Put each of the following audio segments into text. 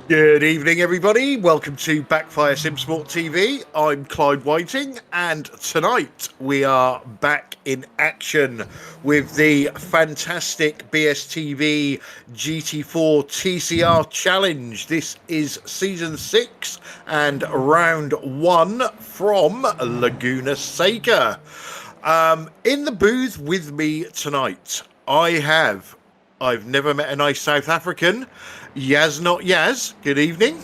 Good evening, everybody. Welcome to Backfire Simsport TV. I'm Clyde Whiting, and tonight we are back in action with the fantastic BSTV GT4 TCR Challenge. This is Season 6 and Round 1 from Laguna Seca. In the booth with me tonight, I've never met a nice South African. Yaz not Yaz, good evening.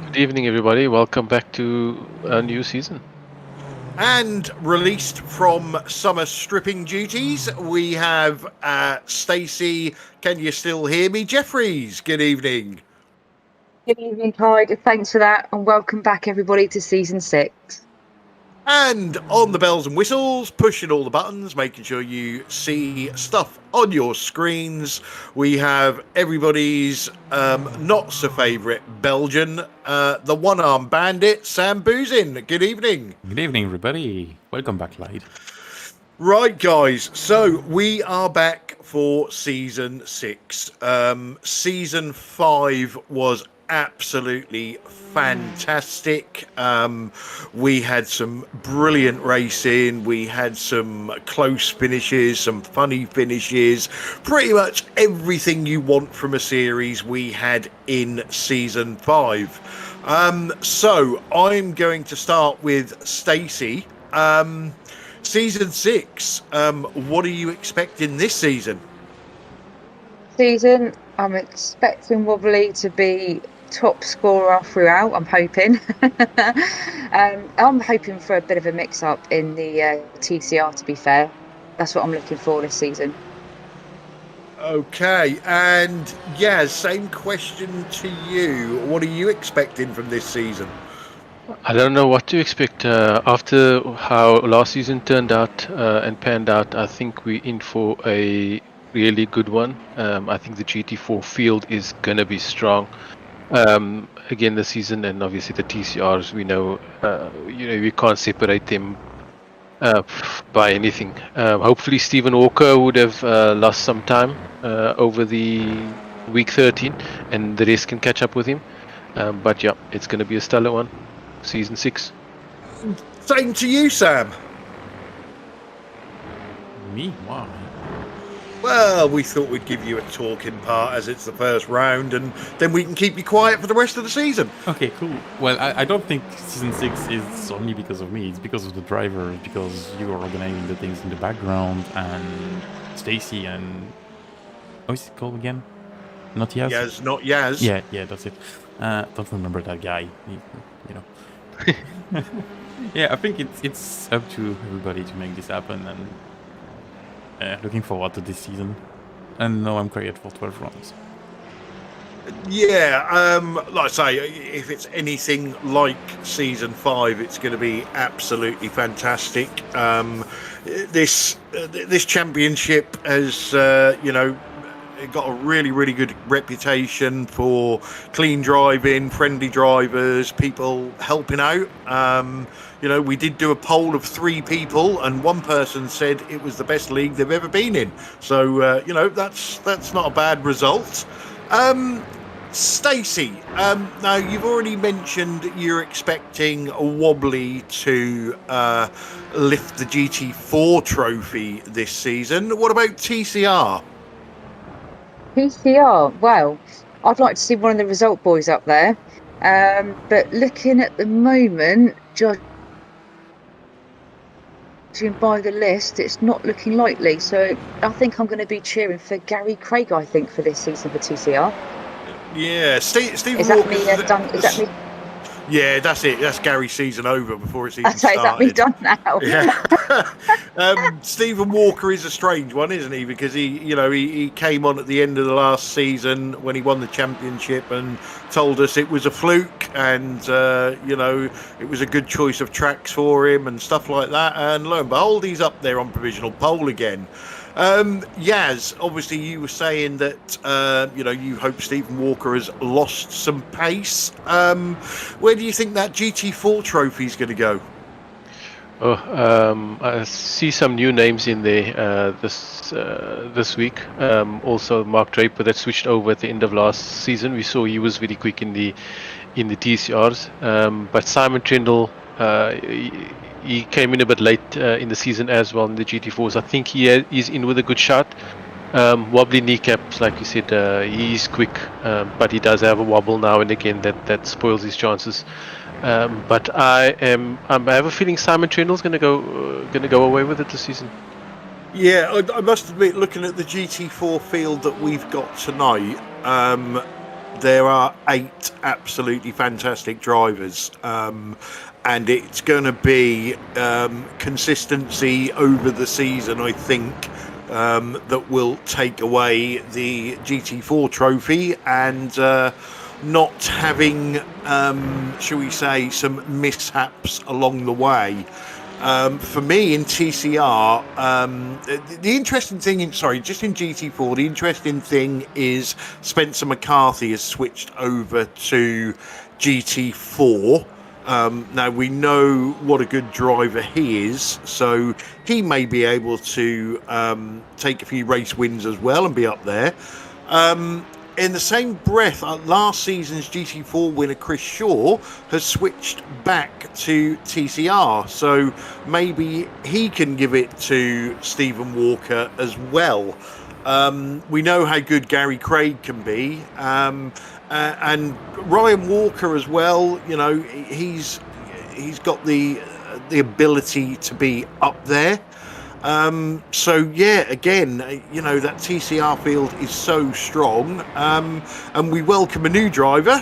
Good evening, everybody. Welcome back to a new season. And released from summer stripping duties, we have Stacey, can you still hear me? Jeffries, good evening. Good evening, Clyde. Thanks for that, and welcome back, everybody, to Season 6. And on the bells and whistles, pushing all the buttons, making sure you see stuff on your screens, we have everybody's not-so-favourite Belgian, the one-armed bandit, Sam Boozin. Good evening. Good evening, everybody. Welcome back, Clyde. Right, guys, so we are back for Season 6. Season 5 was absolutely fantastic. We had some brilliant racing, we had some close finishes, some funny finishes, pretty much everything you want from a series we had in Season 5. So I'm going to start with Stacey. Season 6, what are you expecting this season? I'm expecting Wobbly to be top scorer throughout, I'm hoping. I'm hoping for a bit of a mix-up in the TCR, to be fair. That's what I'm looking for this season. Okay, and yeah, same question to you. What are you expecting from this season? I don't know what to expect. After how last season turned out and panned out, I think we're in for a really good one. I think the GT4 field is going to be strong. Again this season, and obviously the TCRs, we know, we can't separate them by anything. Hopefully Stephen Walker would have lost some time over the week 13, and the rest can catch up with him. But yeah, it's going to be a stellar one. Season 6. Same to you, Sam. Me? Wow. Well, we thought we'd give you a talking part as it's the first round, and then we can keep you quiet for the rest of the season. Okay, cool. Well, I don't think Season 6 is only because of me. It's because of the driver, because you are organizing the things in the background, and Stacey and... How is it called again? Not Yaz? Yaz, not Yaz. Yeah, that's it. Don't remember that guy. You know. Yeah, I think it's up to everybody to make this happen, and looking forward to this season. And now I'm created for 12 rounds. Yeah, like I say, if it's anything like Season 5, it's going to be absolutely fantastic. This championship has, it got a really, really good reputation for clean driving, friendly drivers, people helping out. We did do a poll of 3 people, and one person said it was the best league they've ever been in. So, that's not a bad result. Stacey, now you've already mentioned you're expecting a Wobbly to lift the GT4 trophy this season. What about TCR? TCR, well, I'd like to see one of the result boys up there. But looking at the moment, judging by the list, it's not looking likely. So I think I'm going to be cheering for Gary Craig, I think, for this season for TCR. Yeah, Stephen Is that Walker. me done? Is that me? Yeah, that's it. That's Gary's season over before it's even Okay, started. is that me done now? Yeah. Stephen Walker is a strange one, isn't he? Because he came on at the end of the last season when he won the championship and told us it was a fluke, and it was a good choice of tracks for him and stuff like that. And lo and behold, he's up there on provisional pole again. Yaz, obviously you were saying that you hope Stephen Walker has lost some pace. Where do you think that GT4 trophy is going to go? I see some new names in there this week. Also, Mark Draper that switched over at the end of last season. We saw he was very quick in the TCRs. But Simon Trindle, he came in a bit late in the season as well in the GT4s. I think he's in with a good shot. Wobbly kneecaps, like you said, he's quick, but he does have a wobble now and again that spoils his chances. But I have a feeling Simon Trindle's going to go away with it this season. Yeah, I must admit, looking at the GT4 field that we've got tonight, there are 8 absolutely fantastic drivers, and it's going to be consistency over the season, I think, that will take away the GT4 trophy, and not having, shall we say, some mishaps along the way. For me in TCR, the interesting thing just in GT4, the interesting thing is Spencer McCarthy has switched over to GT4. Now we know what a good driver he is, so he may be able to take a few race wins as well and be up there. In the same breath, last season's GT4 winner Chris Shaw has switched back to TCR, so maybe he can give it to Stephen Walker as well. We know how good Gary Craig can be, and Ryan Walker as well. You know, he's got the ability to be up there. So yeah, again, you know, that TCR field is so strong, and we welcome a new driver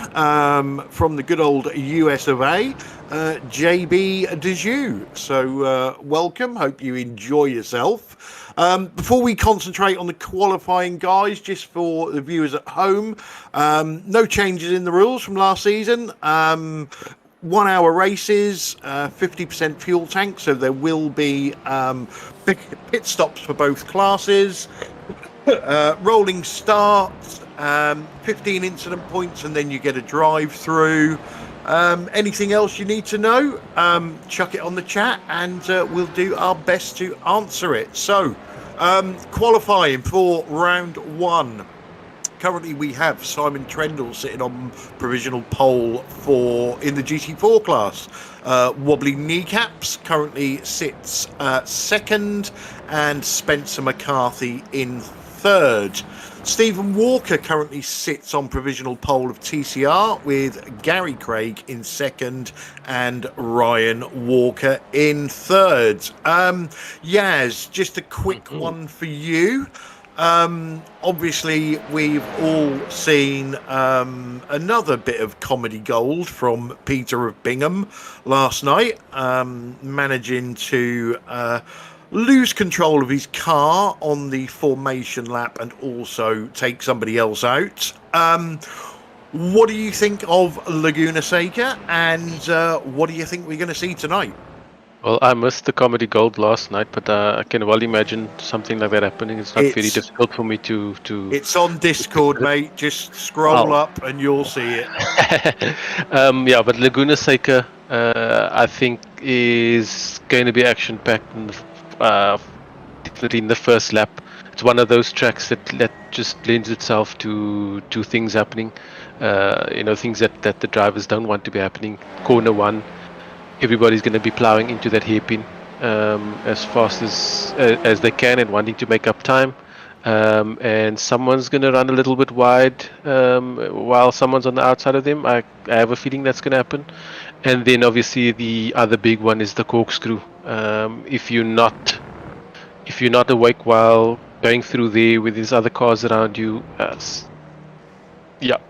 from the good old US of A, JB Dejoux. So welcome, hope you enjoy yourself. Before we concentrate on the qualifying, guys, just for the viewers at home, no changes in the rules from last season. 1 hour races, 50% fuel tank, so there will be pit stops for both classes, rolling starts, 15 incident points, and then you get a drive through. Anything else you need to know, chuck it on the chat, and we'll do our best to answer it. So qualifying for round 1. Currently, we have Simon Trindle sitting on provisional pole in the GT4 class. Wobbly Kneecaps currently sits second, and Spencer McCarthy in third. Stephen Walker currently sits on provisional pole of TCR with Gary Craig in second and Ryan Walker in third. Yaz, just a quick one for you. Obviously we've all seen another bit of comedy gold from Peter of Bingham last night, managing to lose control of his car on the formation lap and also take somebody else out. What do you think of Laguna Seca, and what do you think we're going to see tonight? Well, I missed the comedy gold last night, but I can well imagine something like that happening. It's not very difficult for me to... It's on Discord, mate. Just scroll up and you'll see it. Yeah, but Laguna Seca, I think, is going to be action-packed definitely in the first lap. It's one of those tracks that just lends itself to things happening. Things that the drivers don't want to be happening. Corner 1. Everybody's going to be ploughing into that hairpin as fast as they can and wanting to make up time. And someone's going to run a little bit wide while someone's on the outside of them. I have a feeling that's going to happen. And then obviously the other big one is the corkscrew. If you're not awake while going through there with these other cars around you,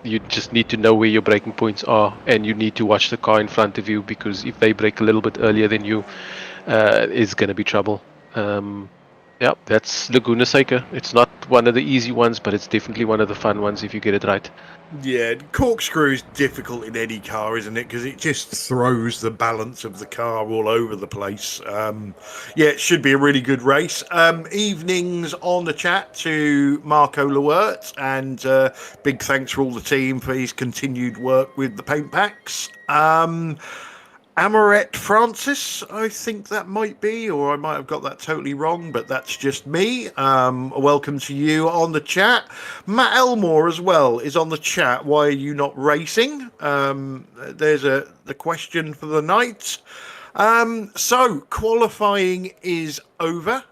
you just need to know where your braking points are, and you need to watch the car in front of you, because if they brake a little bit earlier than you, it's going to be trouble. That's Laguna Seca. It's not one of the easy ones, but it's definitely one of the fun ones if you get it right. Yeah, corkscrew is difficult in any car, isn't it? Because it just throws the balance of the car all over the place. It should be a really good race. Evenings on the chat to Marco Lewert, and big thanks for all the team for his continued work with the paint packs. Amoret Francis, I think that might be, or I might have got that totally wrong, but that's just me. Welcome to you on the chat. Matt Elmore as well is on the chat. Why are you not racing? There's the question for the night. So qualifying is over.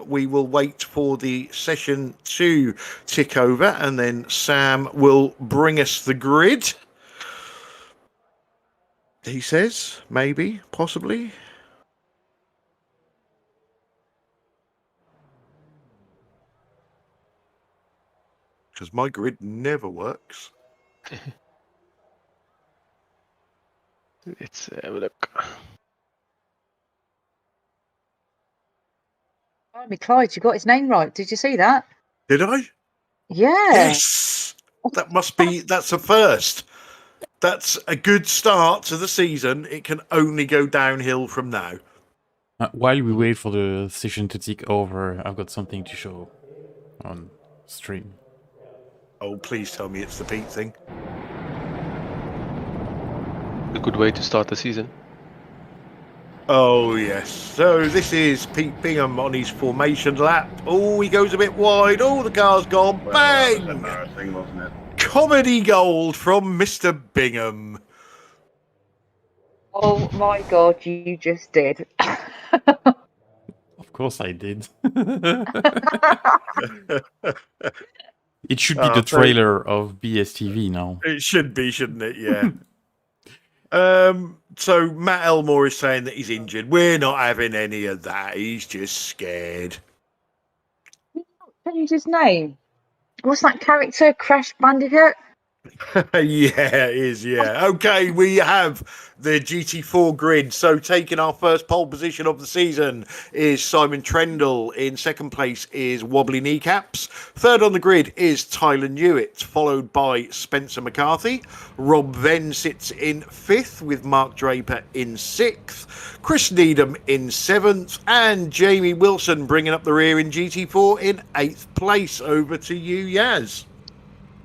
We will wait for the session to tick over, and then Sam will bring us the grid. He says, maybe, possibly. Because my grid never works. Let's have a look. Blimey, Clyde, you got his name right. Did you see that? Did I? Yeah. Yes! That's a first. That's a good start to the season. It can only go downhill from now. While we wait for the session to tick over, I've got something to show on stream. Oh, please tell me it's the Pete thing. A good way to start the season. Oh, yes. So this is Pete Bingham on his formation lap. Oh, he goes a bit wide. Oh, the car's gone. Well, Bang! that was embarrassing, wasn't it? Comedy gold from Mr. Bingham. Oh my God, you just did. Of course I did. It should be the so- trailer of BSTV now. It should be, shouldn't it? Yeah. So Matt Elmore is saying that he's injured. We're not having any of that. He's just scared. Change his name. What's that character? Crash Bandicoot? Yeah, it is. Yeah. Okay, we have the GT4 grid. So taking our first pole position of the season is Simon Trendle. In second place is Wobbly Kneecaps. Third on the grid is Tyler Newitt, followed by Spencer McCarthy. Rob Venn sits in fifth with Mark Draper in sixth. Chris Needham in seventh, and Jamie Wilson bringing up the rear in GT4 in eighth place. Over to you, Yaz.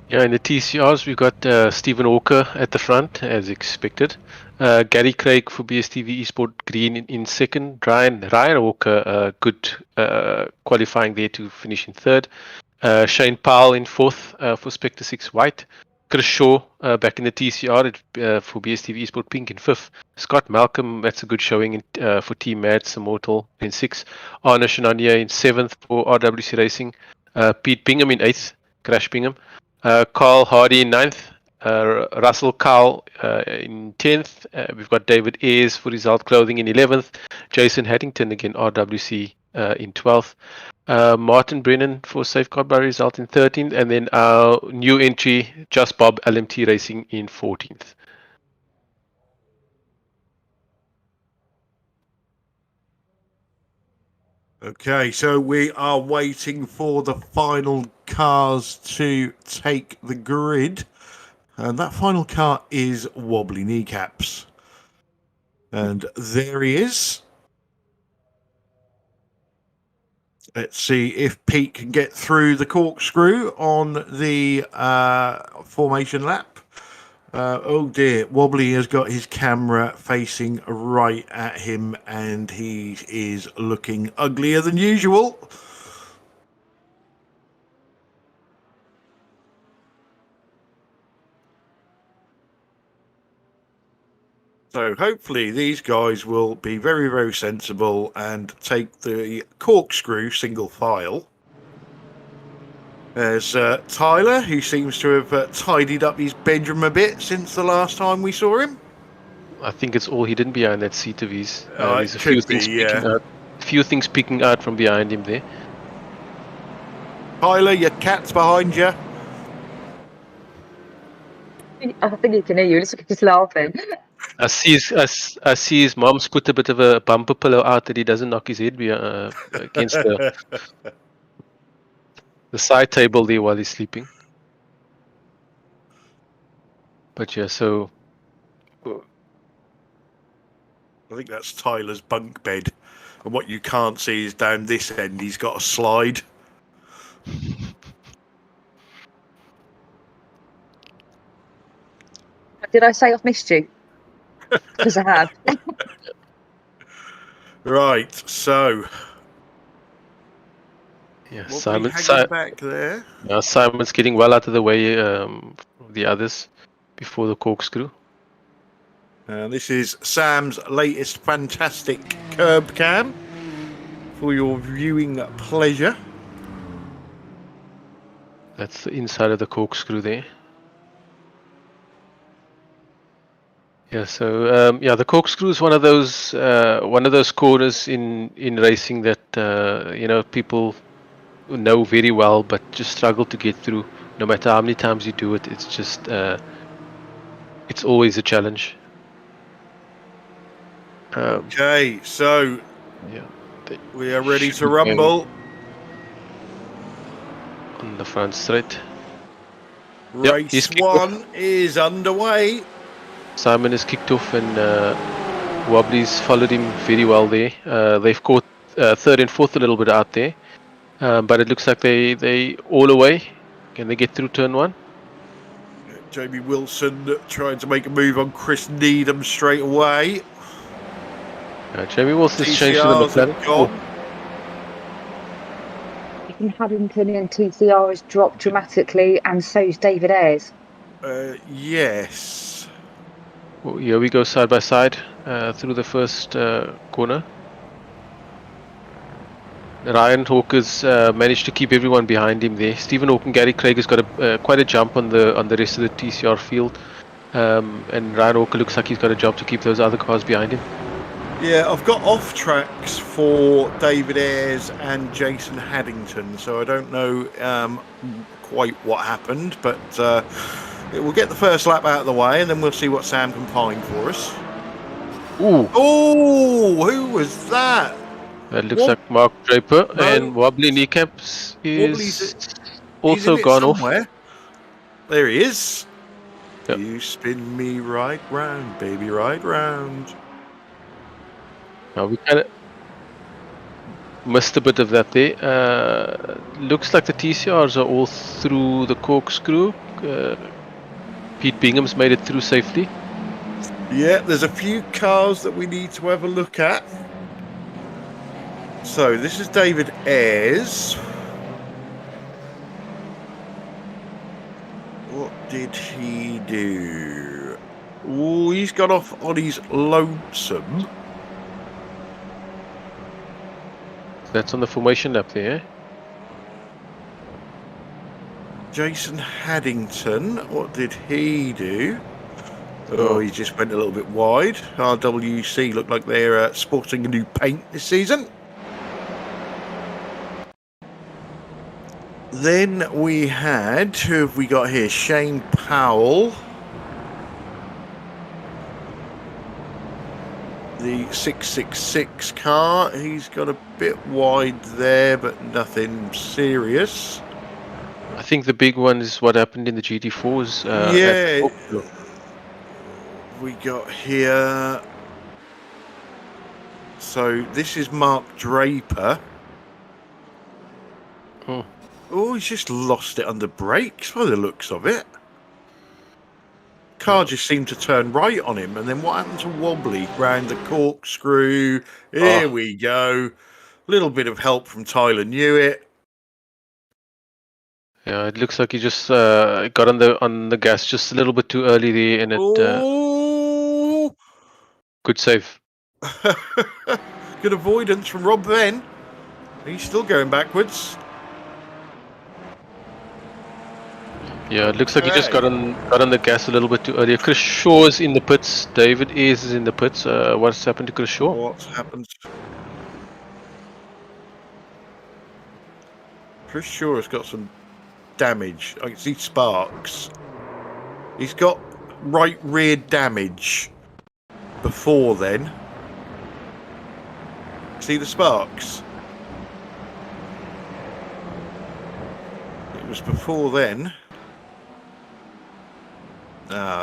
Yeah, in the TCRs, we've got Stephen Walker at the front, as expected. Gary Craig for BSTV Esport Green in second. Ryan Walker, good qualifying there to finish in third. Shane Powell in fourth for Spectre 6 White. Chris Shaw back in the TCR for BSTV Esport Pink in fifth. Scott Malcolm, that's a good showing for Team Mads Immortal in sixth. Arne Shenania in seventh for RWC Racing. Pete Bingham in eighth. Crash Bingham. Carl Hardy in ninth, Russell Carl in 10th. We've got David Ayres for Result Clothing in 11th. Jason Haddington, again, RWC in 12th. Martin Brennan for Safeguard by Result in 13th. And then our new entry, Just Bob LMT Racing in 14th. Okay, so we are waiting for the final cars to take the grid. And that final car is Wobbly Kneecaps. And there he is. Let's see if Pete can get through the corkscrew on the formation lap. Oh dear, Wobbly has got his camera facing right at him and he is looking uglier than usual. So hopefully these guys will be very, very sensible and take the corkscrew single file. There's Tyler, who seems to have tidied up his bedroom a bit since the last time we saw him. I think it's all hidden behind that seat of his. It There's a few could be, things yeah. peeking out. Few things peeking out from behind him there. Tyler, your cat's behind you. I think he can hear you. Looks like he's laughing. I see his mom's put a bit of a bumper pillow out that he doesn't knock his head against the side table there while he's sleeping. But yeah, so I think that's Tyler's bunk bed. And what you can't see is down this end, he's got a slide. Did I say I've missed you? because I have. Right, so Yeah, what we Simon. hanging back there? Simon's getting well out of the way of the others before the corkscrew. This is Sam's latest fantastic curb cam for your viewing pleasure. That's the inside of the corkscrew there. Yeah, so the corkscrew is one of those corners in racing that people know very well, but just struggle to get through. No matter how many times you do it, it's just it's always a challenge. Okay, so Yeah, we are ready to rumble. On the front straight. Race one is underway. Simon has kicked off and Wobbly's followed him very well there. They've caught third and fourth a little bit out there, but it looks like they all away. Can they get through turn one? Jamie Wilson trying to make a move on Chris Needham straight away. Jamie Wilson's changed to the McLaren. Ethan Haddington in TCR has dropped dramatically, and so's David Ayres. Yes. Well, here we go side by side through the first corner. Ryan Hawker's managed to keep everyone behind him there. Stephen Hawke and Gary Craig has got quite a jump on the rest of the TCR field, and Ryan Hawker looks like he's got a job to keep those other cars behind him. Yeah, I've got off tracks for David Ayres and Jason Haddington, so I don't know quite what happened, but we'll get the first lap out of the way, and then we'll see what Sam can find for us. Ooh! Oh, who was that? That looks like Mark Draper, and Wobbly Kneecaps is also gone somewhere. Off. There he is. Yep. You spin me right round, baby, right round. Now we kind of missed a bit of that there. Looks like the TCRs are all through the corkscrew. Pete Bingham's made it through safely. Yeah, there's a few cars that we need to have a look at. So this is David Ayres. What did he do? Oh, he's got off on his lonesome. That's on the formation lap there. Jason Haddington, what did he do? Oh, he just went a little bit wide. RWC look like they're sporting a new paint this season. Then we had, who have we got here? Shane Powell. The 666 car. He's got a bit wide there, but nothing serious. I think the big one is what happened in the GT4s. We got here. So this is Mark Draper. Oh, he's just lost it under brakes by the looks of it. Car just seemed to turn right on him, and then what happened to Wobbly? Round the corkscrew. Here we go. Little bit of help from Tyler Newitt. Yeah, it looks like he just got on the gas just a little bit too early there, and it good save. Good avoidance from Rob Venn. He's still going backwards. Yeah, it looks like he just got on the gas a little bit too early. Chris Shaw's in the pits. David Ayres is in the pits. What's happened to Chris Shaw? What's happened? Chris Shaw has got some damage. I can see sparks. He's got right rear damage before then. See the sparks? It was before then.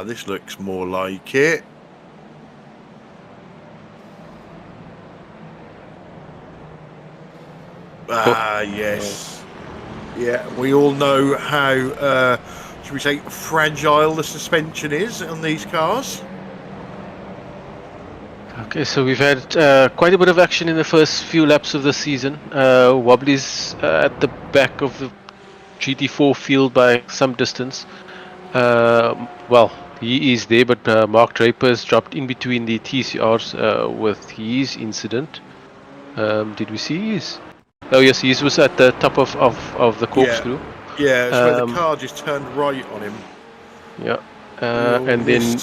This looks more like it. Yes. Yeah, we all know how, should we say, fragile the suspension is on these cars. Okay, so we've had quite a bit of action in the first few laps of the season. Wobbly's at the back of the GT4 field by some distance. Well, he is there, but Mark Draper's dropped in between the TCRs with his incident. Did we see his? Oh yes, he was at the top of the corkscrew. Yeah, it's where the car just turned right on him. Yeah, and then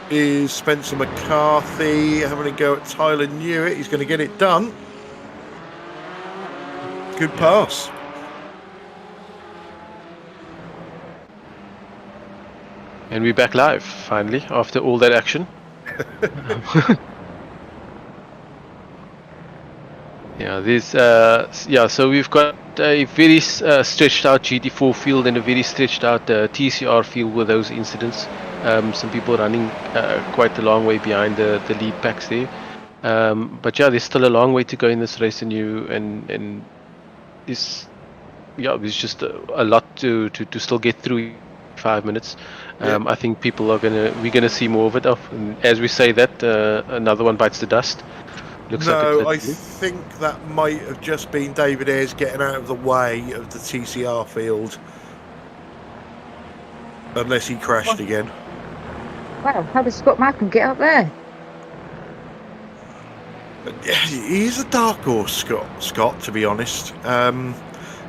is Spencer McCarthy having a go at Tyler Newitt. He's going to get it done. Good pass. And we're back live finally after all that action. Yeah, this so we've got a very stretched out GT4 field and a very stretched out TCR field with those incidents. Some people running quite a long way behind the lead packs there. But yeah, there's still a long way to go in this race, and this, yeah, there's just a lot to still get through. 5 minutes. I think we're gonna see more of it. And as we say that, another one bites the dust. Looks like I think that might have just been David Ayres getting out of the way of the TCR field, unless he crashed again. Wow, how does Scott Malcolm get up there? He's a dark horse, Scott, to be honest.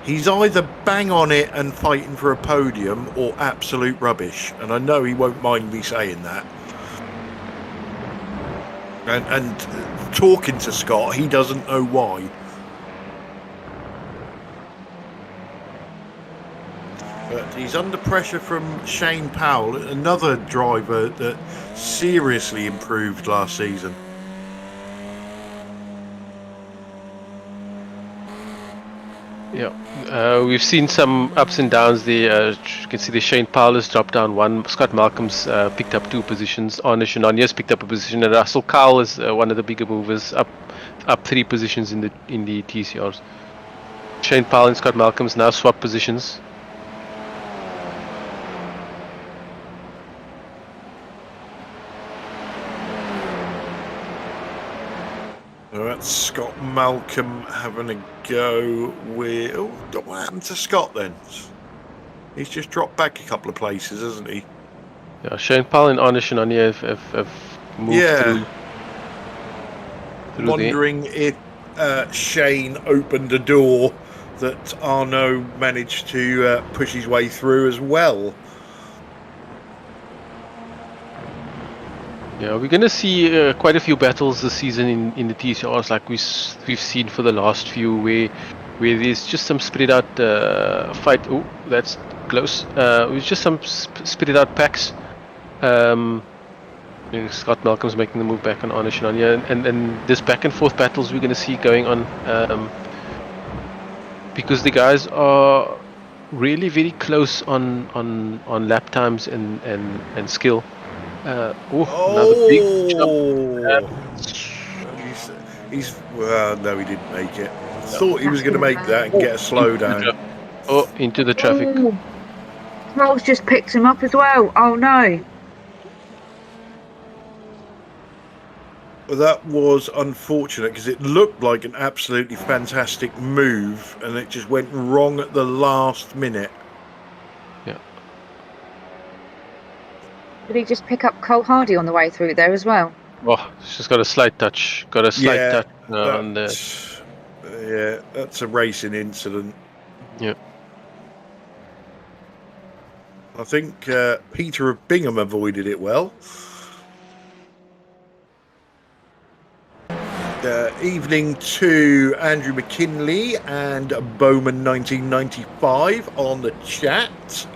He's either bang on it and fighting for a podium or absolute rubbish. And I know he won't mind me saying that. And talking to Scott, he doesn't know why. But he's under pressure from Shane Powell, another driver that seriously improved last season. Yeah, we've seen some ups and downs there. You can see the Shane Powell has dropped down one. Scott Malcolm's picked up 2 positions. Arne Shenania's picked up a position, and Russell Cowell is one of the bigger movers, up 3 positions in the TCRs. Shane Powell and Scott Malcolm's now swap positions. That's Scott Malcolm having a go with... Oh, what happened to Scott then? He's just dropped back a couple of places, hasn't he? Yeah, Shane Powell and Arne Shenania have moved through wondering if Shane opened a door that Arno managed to push his way through as well. Yeah, we're going to see quite a few battles this season in the TCRs, like we've seen for the last few, where there's just some spread out fight. Oh, that's close. It's just some spread out packs. Scott Malcolm's making the move back on Arne Shenania, and this back and forth battles we're going to see going on because the guys are really very close on lap times and skill. Another big jump. Well, no, he didn't make it. Thought he was going to make that and get a slowdown. Into the traffic. Rolls just picked him up as well. Oh no. Well, that was unfortunate because it looked like an absolutely fantastic move and it just went wrong at the last minute. Yeah. Did he just pick up Cole Hardy on the way through there as well? Oh, she's got a slight touch. Touch on the... Yeah, that's a racing incident. Yeah. I think Peter of Bingham avoided it well. Evening to Andrew McKinley and Bowman 1995 on the chat.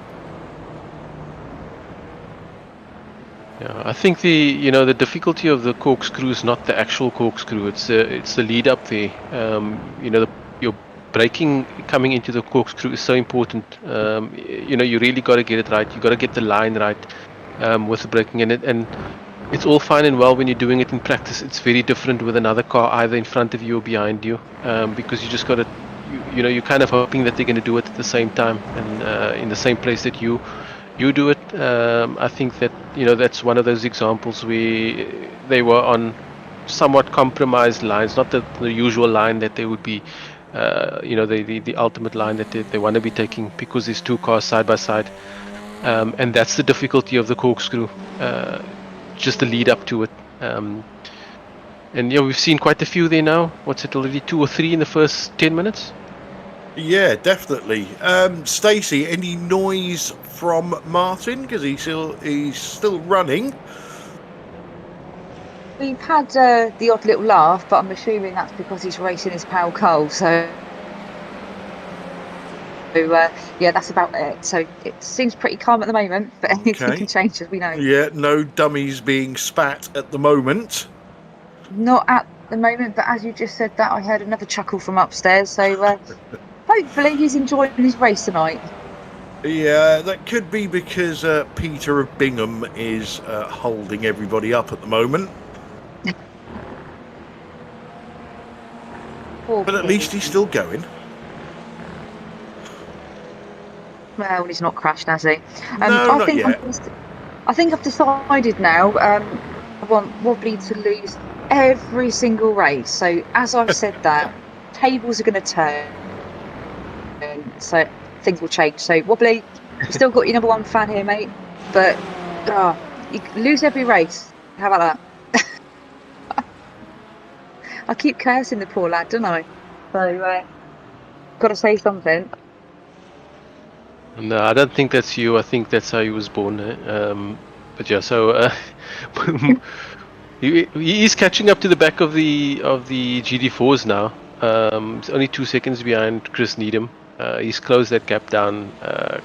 Yeah, I think the difficulty of the corkscrew is not the actual corkscrew. It's the lead up there. Your braking coming into the corkscrew is so important. You really got to get it right. You got to get the line right with the braking in it, and it's all fine and well when you're doing it in practice. It's very different with another car either in front of you or behind you, because you just got to, you're kind of hoping that they're going to do it at the same time and in the same place that you do it. I think that that's one of those examples where they were on somewhat compromised lines, not the usual line that they would be, the ultimate line that they want to be taking, because there's two cars side by side, and that's the difficulty of the corkscrew, just the lead up to it. And we've seen quite a few there now. What's it, already 2 or 3 in the first 10 minutes? Yeah, definitely. Stacey, any noise from Martin? Because he's still running. We've had the odd little laugh, but I'm assuming that's because he's racing his pal Cole. So yeah, that's about it. So it seems pretty calm at the moment, but anything can change, as we know. Yeah, no dummies being spat at the moment. Not at the moment, but as you just said that, I heard another chuckle from upstairs. So hopefully he's enjoying his race tonight. Yeah, that could be because Peter of Bingham is holding everybody up at the moment. But at least he's still going. Well, he's not crashed, has he? No, not yet. I think I've decided now. I want Wobbly to lose every single race. So as I've said that, tables are going to turn, so things will change. So Wobbly, you've still got your number 1 fan here, mate. But you lose every race. How about that? I keep cursing the poor lad, don't I? So got to say something. No, I don't think that's you. I think that's how he was born. But yeah, so he is catching up to the back of the GT4s now. He's only 2 seconds behind Chris Needham. He's closed that gap down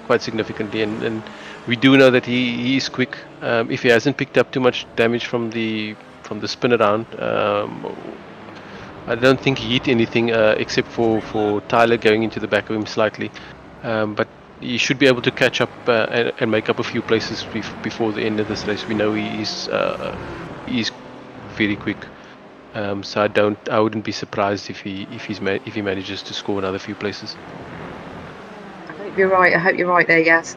quite significantly, and we do know that he is quick. If he hasn't picked up too much damage from the spin around, I don't think he hit anything except for Tyler going into the back of him slightly. But he should be able to catch up and make up a few places before the end of this race. We know he's very quick. So I wouldn't be surprised if he manages to score another few places. I hope you're right. I hope you're right there, yes.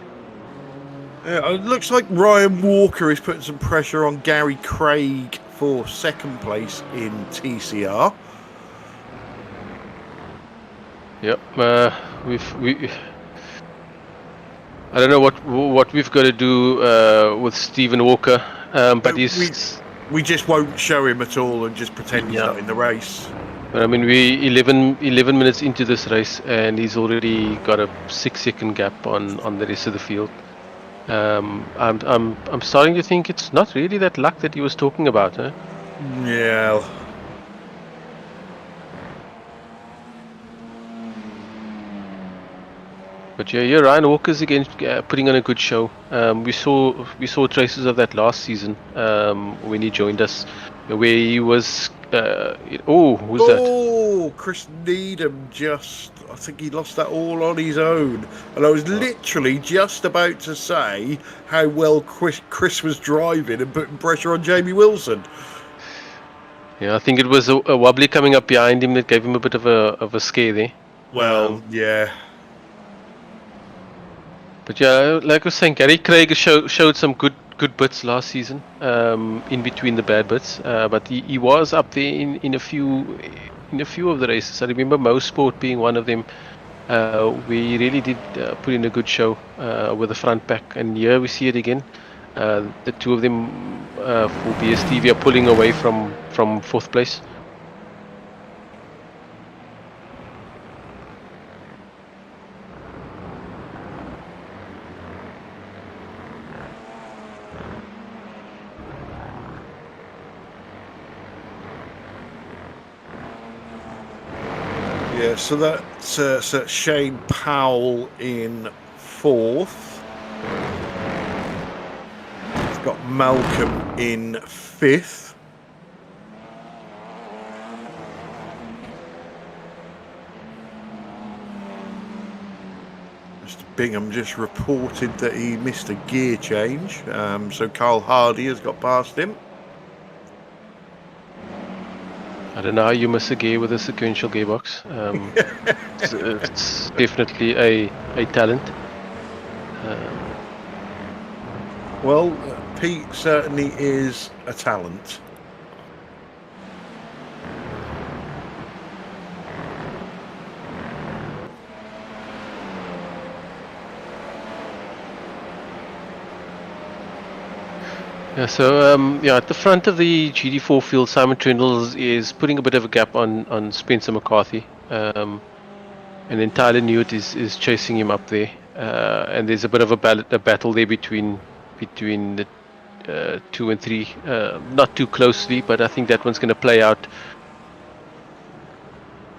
Yeah, it looks like Ryan Walker is putting some pressure on Gary Craig for 2nd place in TCR. Yep, I don't know what we've got to do with Stephen Walker, but we just won't show him at all and just pretend he's not in the race. But I mean, we 11 minutes into this race, and he's already got a 6-second gap on the rest of the field. I'm starting to think it's not really that luck that he was talking about, huh? Yeah. But yeah, Ryan Walker's again putting on a good show. We saw traces of that last season when he joined us, where he was. Who's that? Oh, Chris Needham I think he lost that all on his own. And I was literally just about to say how well Chris was driving and putting pressure on Jamie Wilson. Yeah, I think it was a wobbly coming up behind him that gave him a bit of a scare there. Well, yeah. But yeah, like I was saying, Gary Craig showed some good bits last season, in between the bad bits. But he was up there in a few of the races. I remember Most Sport being one of them. We really did put in a good show with the front pack, and here we see it again. The two of them for BSTV are pulling away from 4th place. Yeah, so that's Shane Powell in 4th. He's got Malcolm in 5th. Mr. Bingham just reported that he missed a gear change, so Carl Hardy has got past him. I don't know how you miss a gear with a sequential gearbox. It's definitely a talent. Well, Pete certainly is a talent. Yeah, so at the front of the GT4 field, Simon Trindle is putting a bit of a gap on Spencer McCarthy, and then Tyler Newt is chasing him up there, and there's a bit of a battle there between the 2 and 3, not too closely, but I think that one's going to play out.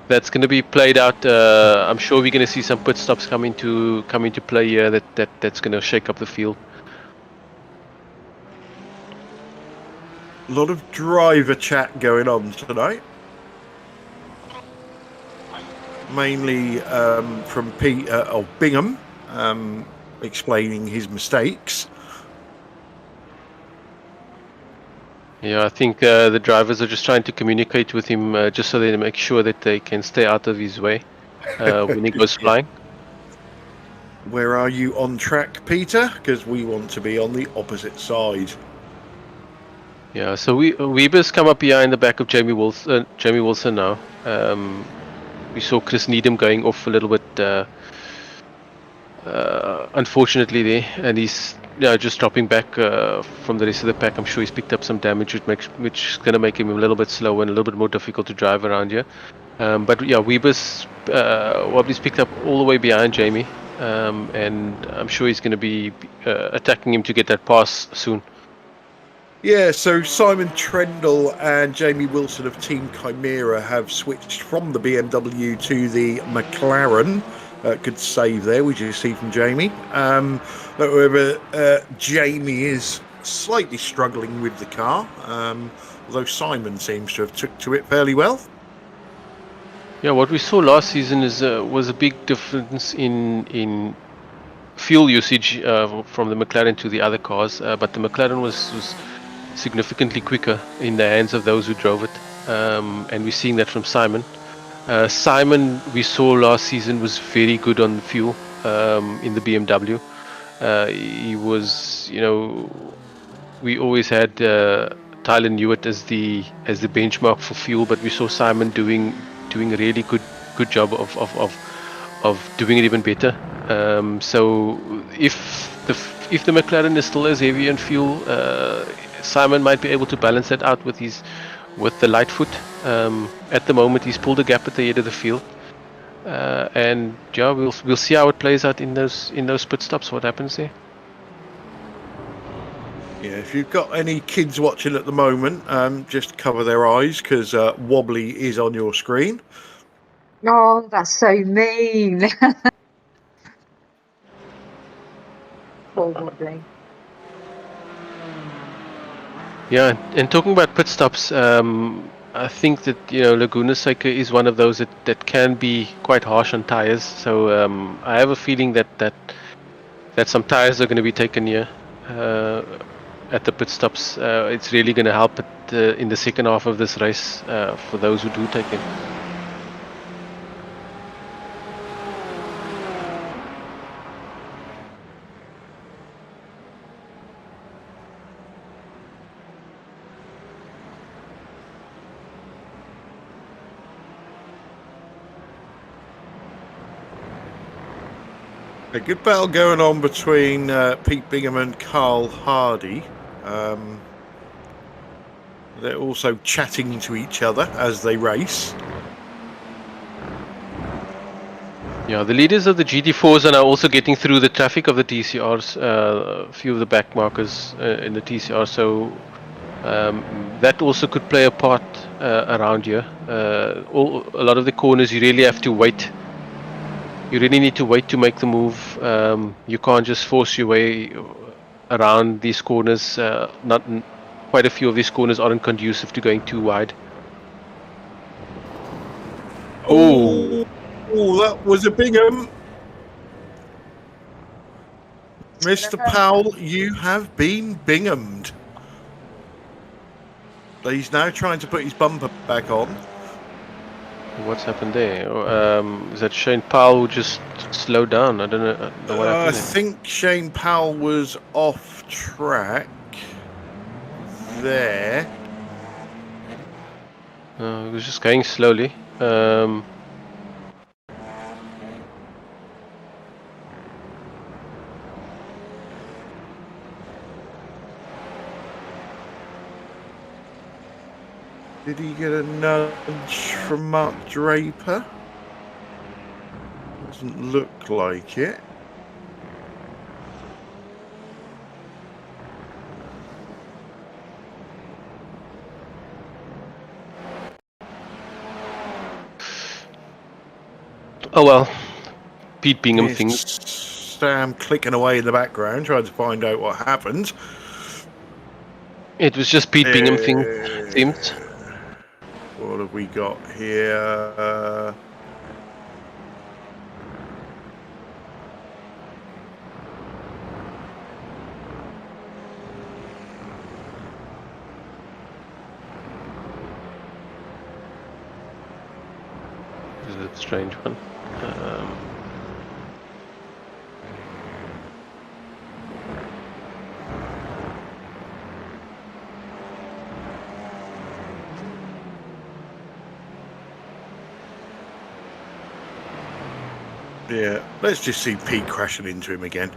That's going to be played out. I'm sure we're going to see some pit stops come into play here. That's going to shake up the field. A lot of driver chat going on tonight. Mainly from Bingham, explaining his mistakes. Yeah, I think the drivers are just trying to communicate with him just so they make sure that they can stay out of his way when he goes flying. Where are you on track, Peter? Because we want to be on the opposite side. Yeah, so Weber's come up behind the back of Jamie Wilson now. We saw Chris Needham going off a little bit, unfortunately there, and he's just dropping back from the rest of the pack. I'm sure he's picked up some damage, which is going to make him a little bit slower and a little bit more difficult to drive around here. But yeah, Weber's Wobbly's picked up all the way behind Jamie, and I'm sure he's going to be attacking him to get that pass soon. Yeah, so Simon Trendle and Jamie Wilson of Team Chimera have switched from the BMW to the McLaren. Good save there, we just see from Jamie. However, Jamie is slightly struggling with the car, although Simon seems to have took to it fairly well. Yeah, what we saw last season was a big difference in fuel usage from the McLaren to the other cars, but the McLaren was significantly quicker in the hands of those who drove it, and we're seeing that from Simon. Simon, we saw last season, was very good on fuel in the BMW. He was, we always had Tyler Newitt as the benchmark for fuel, but we saw Simon doing a really good job of doing it even better. So if the McLaren is still as heavy on fuel, Simon might be able to balance that out with the light foot. At the moment, he's pulled a gap at the head of the field, and yeah, we'll see how it plays out in those pit stops. What happens there? Yeah, if you've got any kids watching at the moment, just cover their eyes because Wobbly is on your screen. Oh, that's so mean. Poor Wobbly. Yeah, and talking about pit stops, I think that Laguna Seca is one of those that can be quite harsh on tires. So I have a feeling that some tires are going to be taken here at the pit stops. It's really going to help in the second half of this race for those who do take it. A good battle going on between Pete Bingham and Carl Hardy. They're also chatting to each other as they race. Yeah, the leaders of the GT4s are now also getting through the traffic of the TCRs, a few of the back markers in the TCR, so that also could play a part around here. A lot of the corners you really have to wait. You really need to wait to make the move. You can't just force your way around these corners. Quite a few of these corners aren't conducive to going too wide. Oh, that was a Bingham. Mr. Powell, you have been Binghamed. He's now trying to put his bumper back on. What's happened there? Is that Shane Powell who just slowed down? I don't know what happened there. I think Shane Powell was off track there. He was just going slowly. Did he get a nudge from Mark Draper? Doesn't look like it. Oh well, Pete Bingham things. Sam clicking away in the background trying to find out what happened. It was just Pete Bingham thing, seems. What have we got here? This is a strange one. Yeah, let's just see Pete crashing into him again.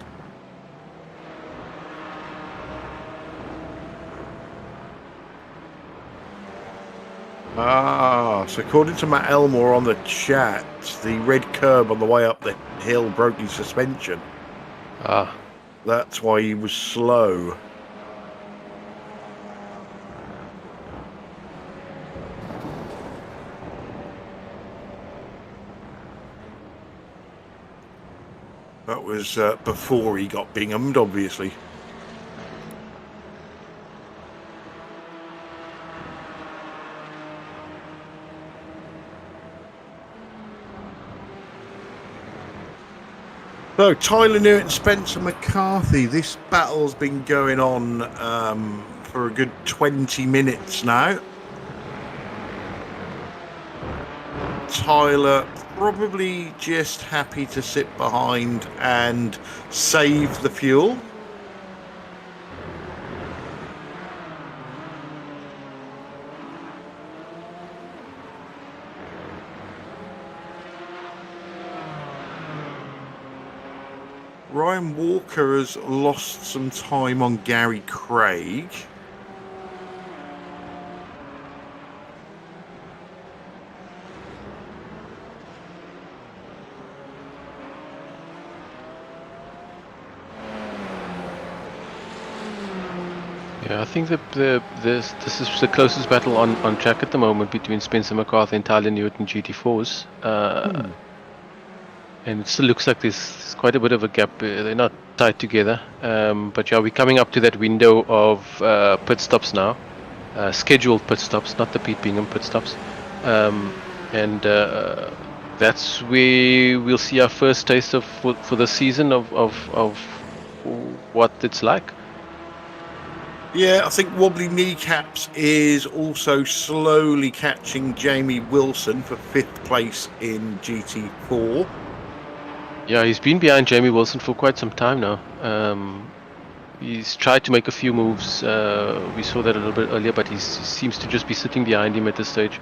So according to Matt Elmore on the chat, the red curb on the way up the hill broke his suspension. Ah. That's why he was slow. That was before he got Binghamed, obviously. So, Tyler Newton, Spencer McCarthy. This battle's been going on for a good 20 minutes now. Tyler probably just happy to sit behind and save the fuel. Ryan Walker has lost some time on Gary Craig. Yeah, I think this is the closest battle on track at the moment between Spencer McCarthy and Tyler Newton GT4s. And it still looks like there's quite a bit of a gap. They're not tied together. But yeah, we're coming up to that window of pit stops now. Scheduled pit stops, not the Pete Bingham pit stops. And that's where we'll see our first taste of for the season of what it's like. Yeah, I think Wobbly Kneecaps is also slowly catching Jamie Wilson for 5th place in GT4. Yeah, he's been behind Jamie Wilson for quite some time now. He's tried to make a few moves. We saw that a little bit earlier, but he seems to just be sitting behind him at this stage.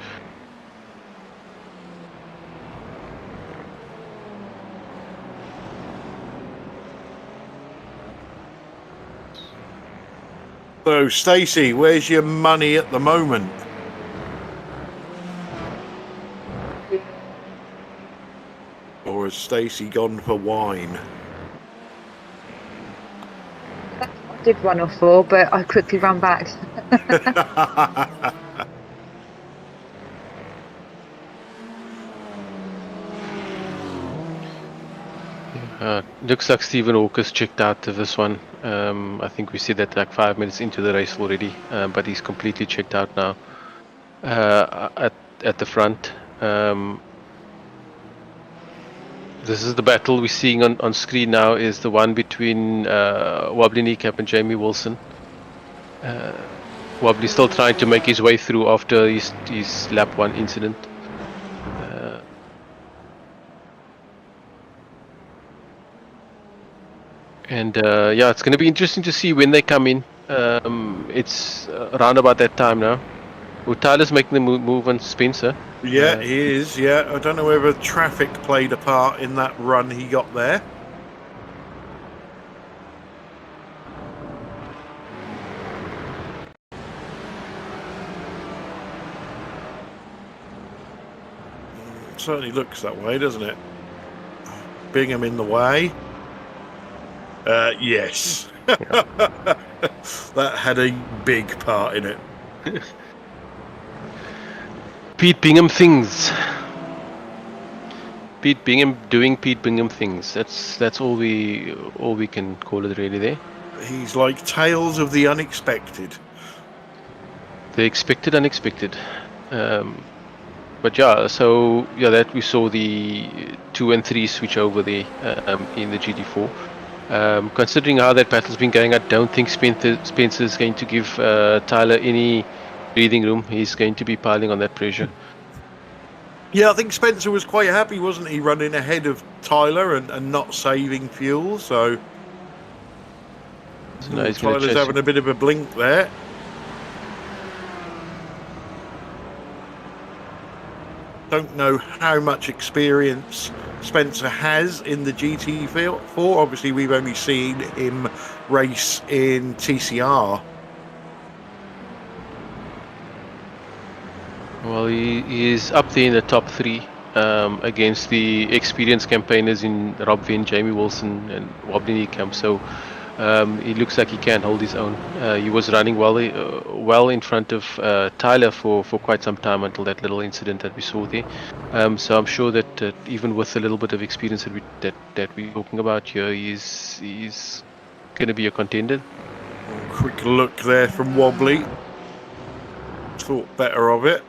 So, Stacey, where's your money at the moment? Or has Stacey gone for wine? I did run off for, but I quickly ran back. Looks like Stephen Walker's checked out of this one. I think we see that like 5 minutes into the race already, but he's completely checked out now at the front. This is the battle we're seeing on screen now, is the one between Wobbly Kneecap and Jamie Wilson. Wobbly still trying to make his way through after his lap 1 incident. And yeah, it's going to be interesting to see when they come in. It's around about that time now. Well, Tyler's making the move on Spencer. Yeah, he is. Yeah, I don't know whether traffic played a part in that run he got there. Certainly looks that way, doesn't it? Bingham in the way. Yes. That had a big part in it. Pete Bingham things. Pete Bingham doing Pete Bingham things. That's all we can call it really there. He's like tales of the unexpected. The expected unexpected. But yeah, so yeah, that we saw the 2 and 3 switch over there in the GT4. Considering how that battle's been going, I don't think Spencer's going to give Tyler any breathing room. He's going to be piling on that pressure. Yeah, I think Spencer was quite happy, wasn't he, running ahead of Tyler and not saving fuel. So now Tyler's having a bit of a blink there. Don't know how much experience Spencer has in the GT4. Obviously, we've only seen him race in TCR. Well, he is up there in the top 3 against the experienced campaigners in Rob Venn, Jamie Wilson, and Wobbly Camp. So he looks like he can hold his own. He was running well in front of Tyler for quite some time until that little incident that we saw there. So I'm sure that even with a little bit of experience that we're talking about here, he's going to be a contender. Quick look there from Wobbly. Thought better of it.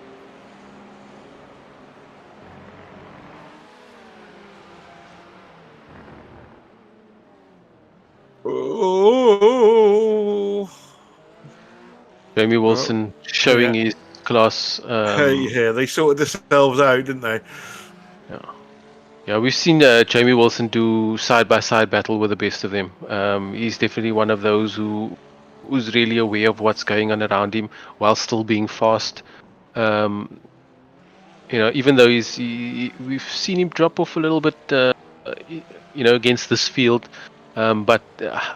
Oh. Jamie Wilson showing his class. Yeah, they sorted themselves out, didn't they? Yeah, we've seen Jamie Wilson do side-by-side battle with the best of them. He's definitely one of those who's really aware of what's going on around him while still being fast. Even though we've seen him drop off a little bit, against this field. But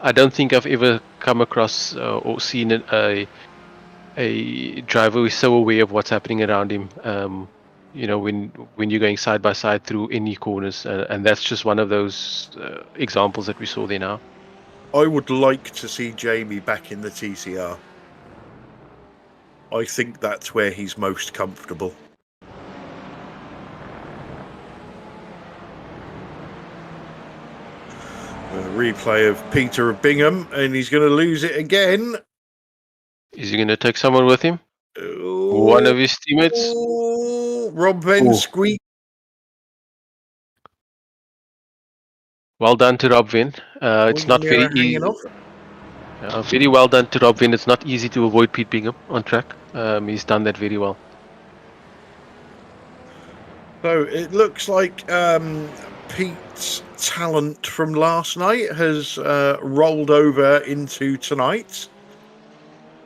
I don't think I've ever come across or seen a driver who's so aware of what's happening around him. When you're going side by side through any corners, and that's just one of those examples that we saw there now. I would like to see Jamie back in the TCR. I think that's where he's most comfortable. A replay of Peter of Bingham, and he's going to lose it again. Is he going to take someone with him? Ooh. One of his teammates? Ooh. Rob Venn squeak. Well done to Rob Venn. It's not very easy. Very well done to Rob Venn. It's not easy to avoid Pete Bingham on track. He's done that very well. So it looks like Pete's talent from last night has rolled over into tonight.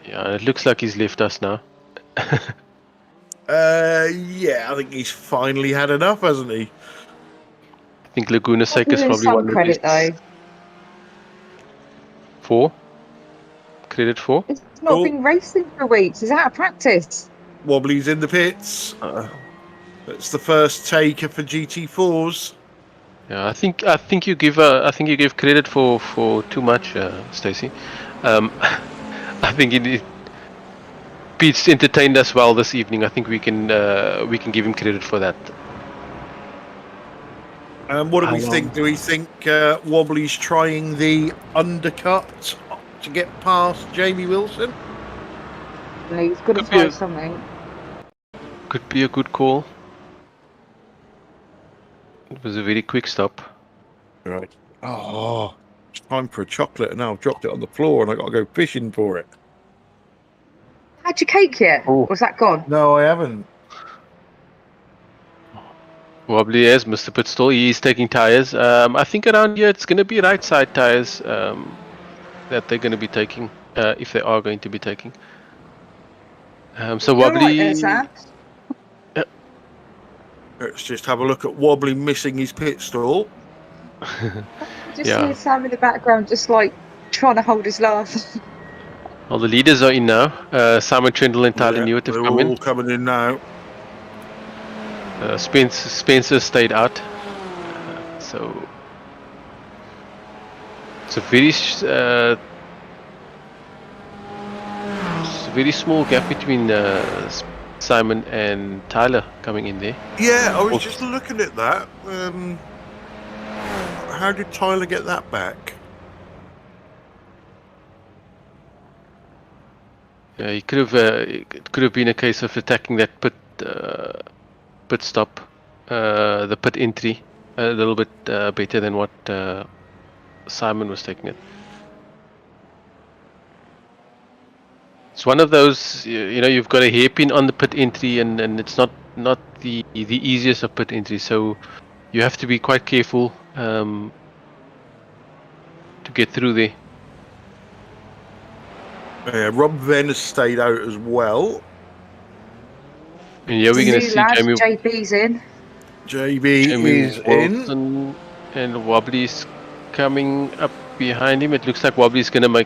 Yeah, it looks like he's left us now. Yeah, I think he's finally had enough, hasn't he? I think Laguna Seca is probably one credit though. Credit for? It's not been racing for weeks. He's out of practice. Wobbly's in the pits. That's the first taker for GT4s. Yeah, I think you give credit for too much, Stacey. I think Pete's entertained us well this evening. I think we can give him credit for that. What do we think? Do we think Wobbly's trying the undercut to get past Jamie Wilson? No, he's got to try something. Could be a good call. It was a very quick stop. Right. Oh, it's time for a chocolate, and now I've dropped it on the floor, and I got to go fishing for it. Had your cake yet? Oh. Was that gone? No, I haven't. Wobbly has Mr. Pitstall. He's taking tires. I think around here it's going to be right side tires that they're going to be taking, if they are going to be taking. So Wobbly. Right there, Let's just have a look at Wobbly missing his pit stall. Just hear Sam in the background, just like trying to hold his laugh. Well, the leaders are in now. Simon Trindle and Tyler Newitt have come in. They're all coming in now. Spencer stayed out, so it's a very very small gap between Simon and Tyler coming in there. Yeah, I was just looking at that. How did Tyler get that back? Yeah, he could have. It could have been a case of attacking that pit stop, the pit entry, a little bit better than what Simon was taking it. It's one of those, you know, you've got a hairpin on the pit entry, and it's not the easiest of pit entries, so you have to be quite careful to get through there. Yeah, Rob Venn has stayed out as well. And yeah, we're going to see Jamie. JB's in. JB is Wilson, and Wobbly's coming up behind him. It looks like Wobbly's gonna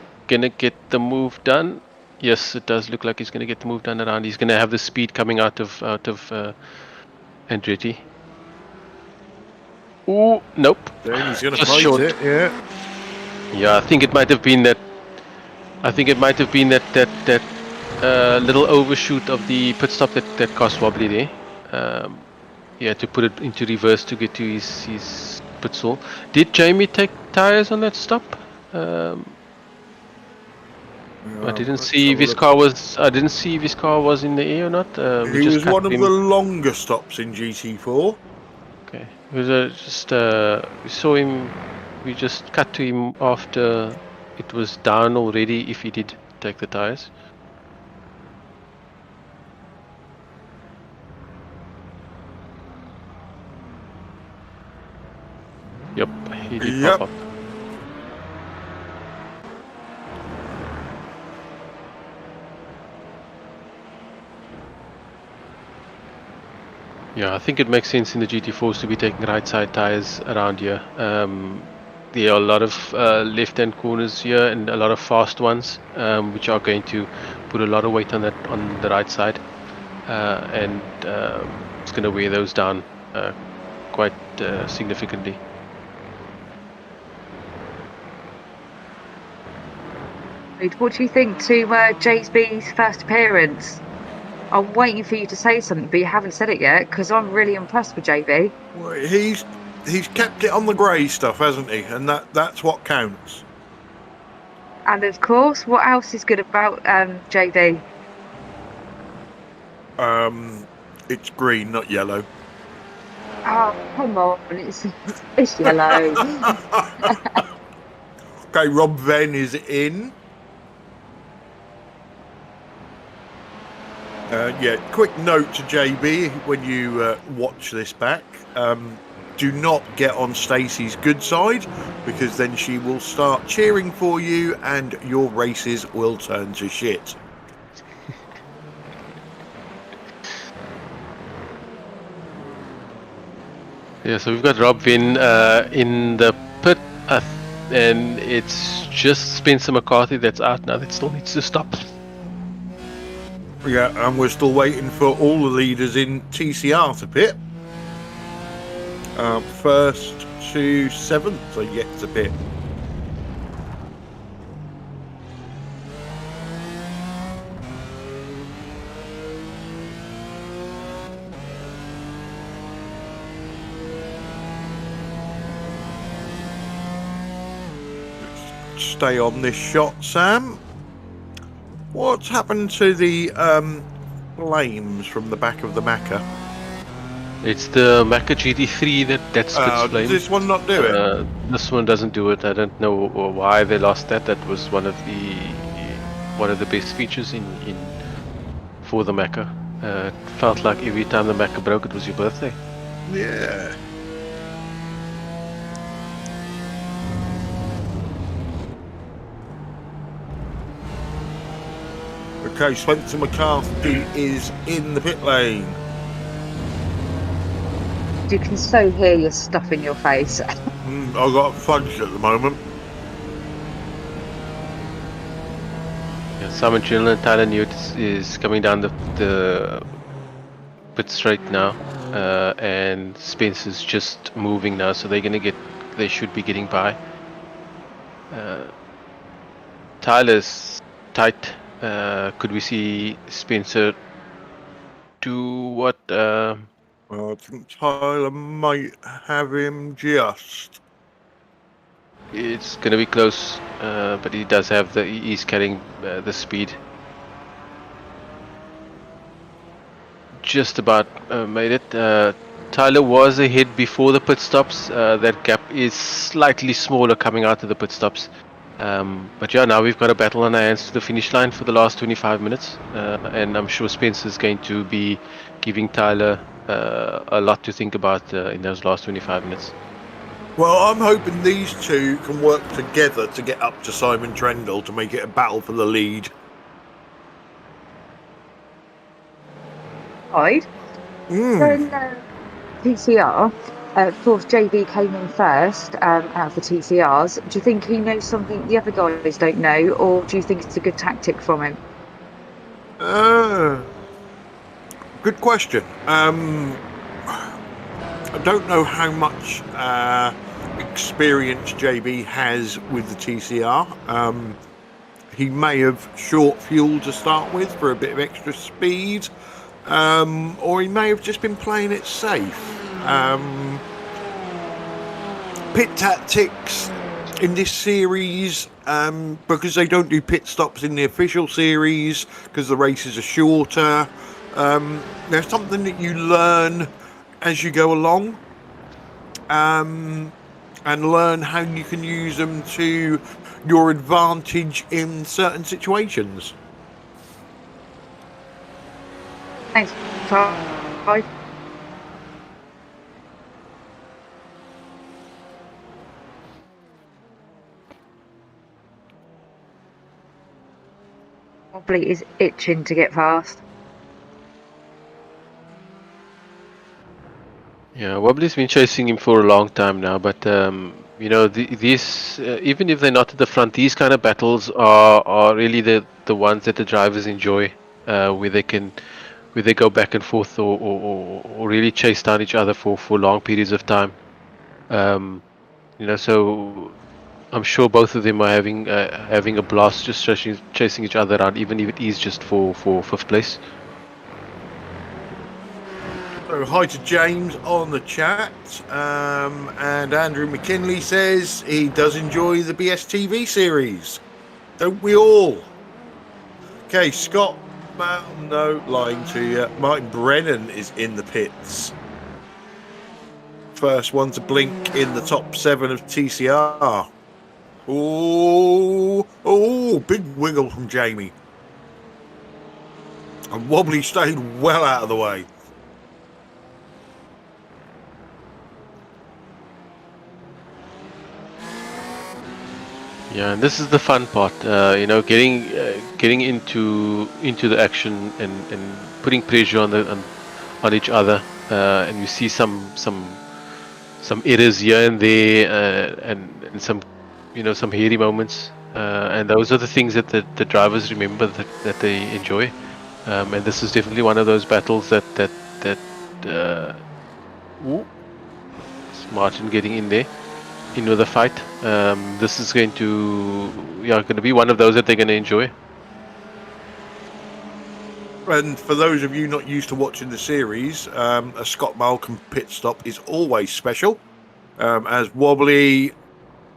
get the move done. Yes, it does look like he's gonna get the move done around. He's gonna have the speed coming out of Andretti. Oh, nope. Then he's gonna Just fight short. it. Yeah. Yeah, I think it might have been that. Little overshoot of the pit stop that cost Wobbly there. Yeah, to put it into reverse to get to his pit stall. Did Jamie take tires on that stop? I didn't see if his car was. I didn't see if his car was in the air or not. He was one of the longer stops in GT4. Okay, it was we saw him. We just cut to him after it was down already. If he did take the tires. Yep, he did pop up. Yeah, I think it makes sense in the GT4s to be taking right side tires around here. There are a lot of left-hand corners here and a lot of fast ones, which are going to put a lot of weight on the right side, and it's going to wear those down quite significantly. What do you think to JB's first appearance? I'm waiting for you to say something, but you haven't said it yet, because I'm really impressed with JB. Well, he's kept it on the grey stuff, hasn't he? And that's what counts. And of course, what else is good about JB? It's green, not yellow. Oh, come on, it's yellow. Okay, Rob Venn is in. Yeah, quick note to JB when you watch this back. Do not get on Stacey's good side, because then she will start cheering for you and your races will turn to shit. Yeah, so we've got Rob Venn in the pit, and it's just Spencer McCarthy that's out now. That still needs to stop. Yeah, and we're still waiting for all the leaders in TCR to pit. First to 7th are yet to pit. Let's stay on this shot, Sam. What's happened to the flames from the back of the Macca? It's the Macca GT3 that spits flames. Does this one not do it? This one doesn't do it. I don't know why they lost that. That was one of the best features in for the Macca. It felt like every time the Macca broke, it was your birthday. Yeah. Okay, Spencer McCarthy is in the pit lane. You can so hear your stuff in your face. I've got fudge at the moment. Yeah, Simon Chandler and Tyler Newt is coming down the pit straight now. and Spencer's just moving now, so they should be getting by. Tyler's tight. Could we see Spencer do what? I think Tyler might have him just. It's going to be close, but he does have he's carrying the speed. Just about made it. Tyler was ahead before the pit stops. That gap is slightly smaller coming out of the pit stops. But yeah, now we've got a battle on our hands to the finish line for the last 25 minutes. And I'm sure Spencer's going to be giving Tyler a lot to think about in those last 25 minutes. Well, I'm hoping these two can work together to get up to Simon Trendle to make it a battle for the lead. During TCR, of course, JB came in first out of the TCRs. Do you think he knows something the other guys don't know, or do you think it's a good tactic from him? Good question. I don't know how much experience JB has with the TCR. He may have short fuel to start with for a bit of extra speed, or he may have just been playing it safe. Pit tactics in this series, because they don't do pit stops in the official series, because the races are shorter, there's something that you learn as you go along, and learn how you can use them to your advantage in certain situations. Thanks, Ty. Wobbly is itching to get past. Yeah, Wobbly's been chasing him for a long time now, but you know, these even if they're not at the front, these kind of battles are really the ones that the drivers enjoy, where they go back and forth or really chase down each other for long periods of time. You know, so I'm sure both of them are having a blast just chasing each other around, even if it is just for fifth place. So hi to James on the chat, and Andrew McKinley says he does enjoy the BSTV series. Don't we all? Okay, Scott, no, lying to you. Martin Brennan is in the pits. First one to blink in the top 7 of TCR. Oh, big wiggle from Jamie. And Wobbly stayed well out of the way. Yeah, and this is the fun part, you know, getting into the action and putting pressure on each other, and you see some errors here and there, and some, you know, some hairy moments, and those are the things that the drivers remember that they enjoy, and this is definitely one of those battles that Martin getting in there. In with the fight. This is going to be one of those that they're going to enjoy. And for those of you not used to watching the series, a Scott Malcolm pit stop is always special. As Wobbly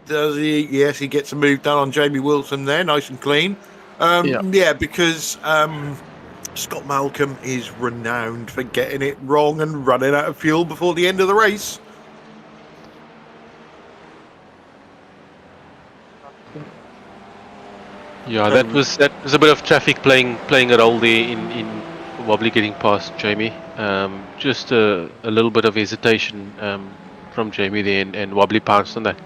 does he? Yes, he gets a move done on Jamie Wilson there, nice and clean. Yeah, because Scott Malcolm is renowned for getting it wrong and running out of fuel before the end of the race. Yeah, that was a bit of traffic playing a role there in Wobbly getting past Jamie. Just a little bit of hesitation from Jamie there, and Wobbly pounced on that.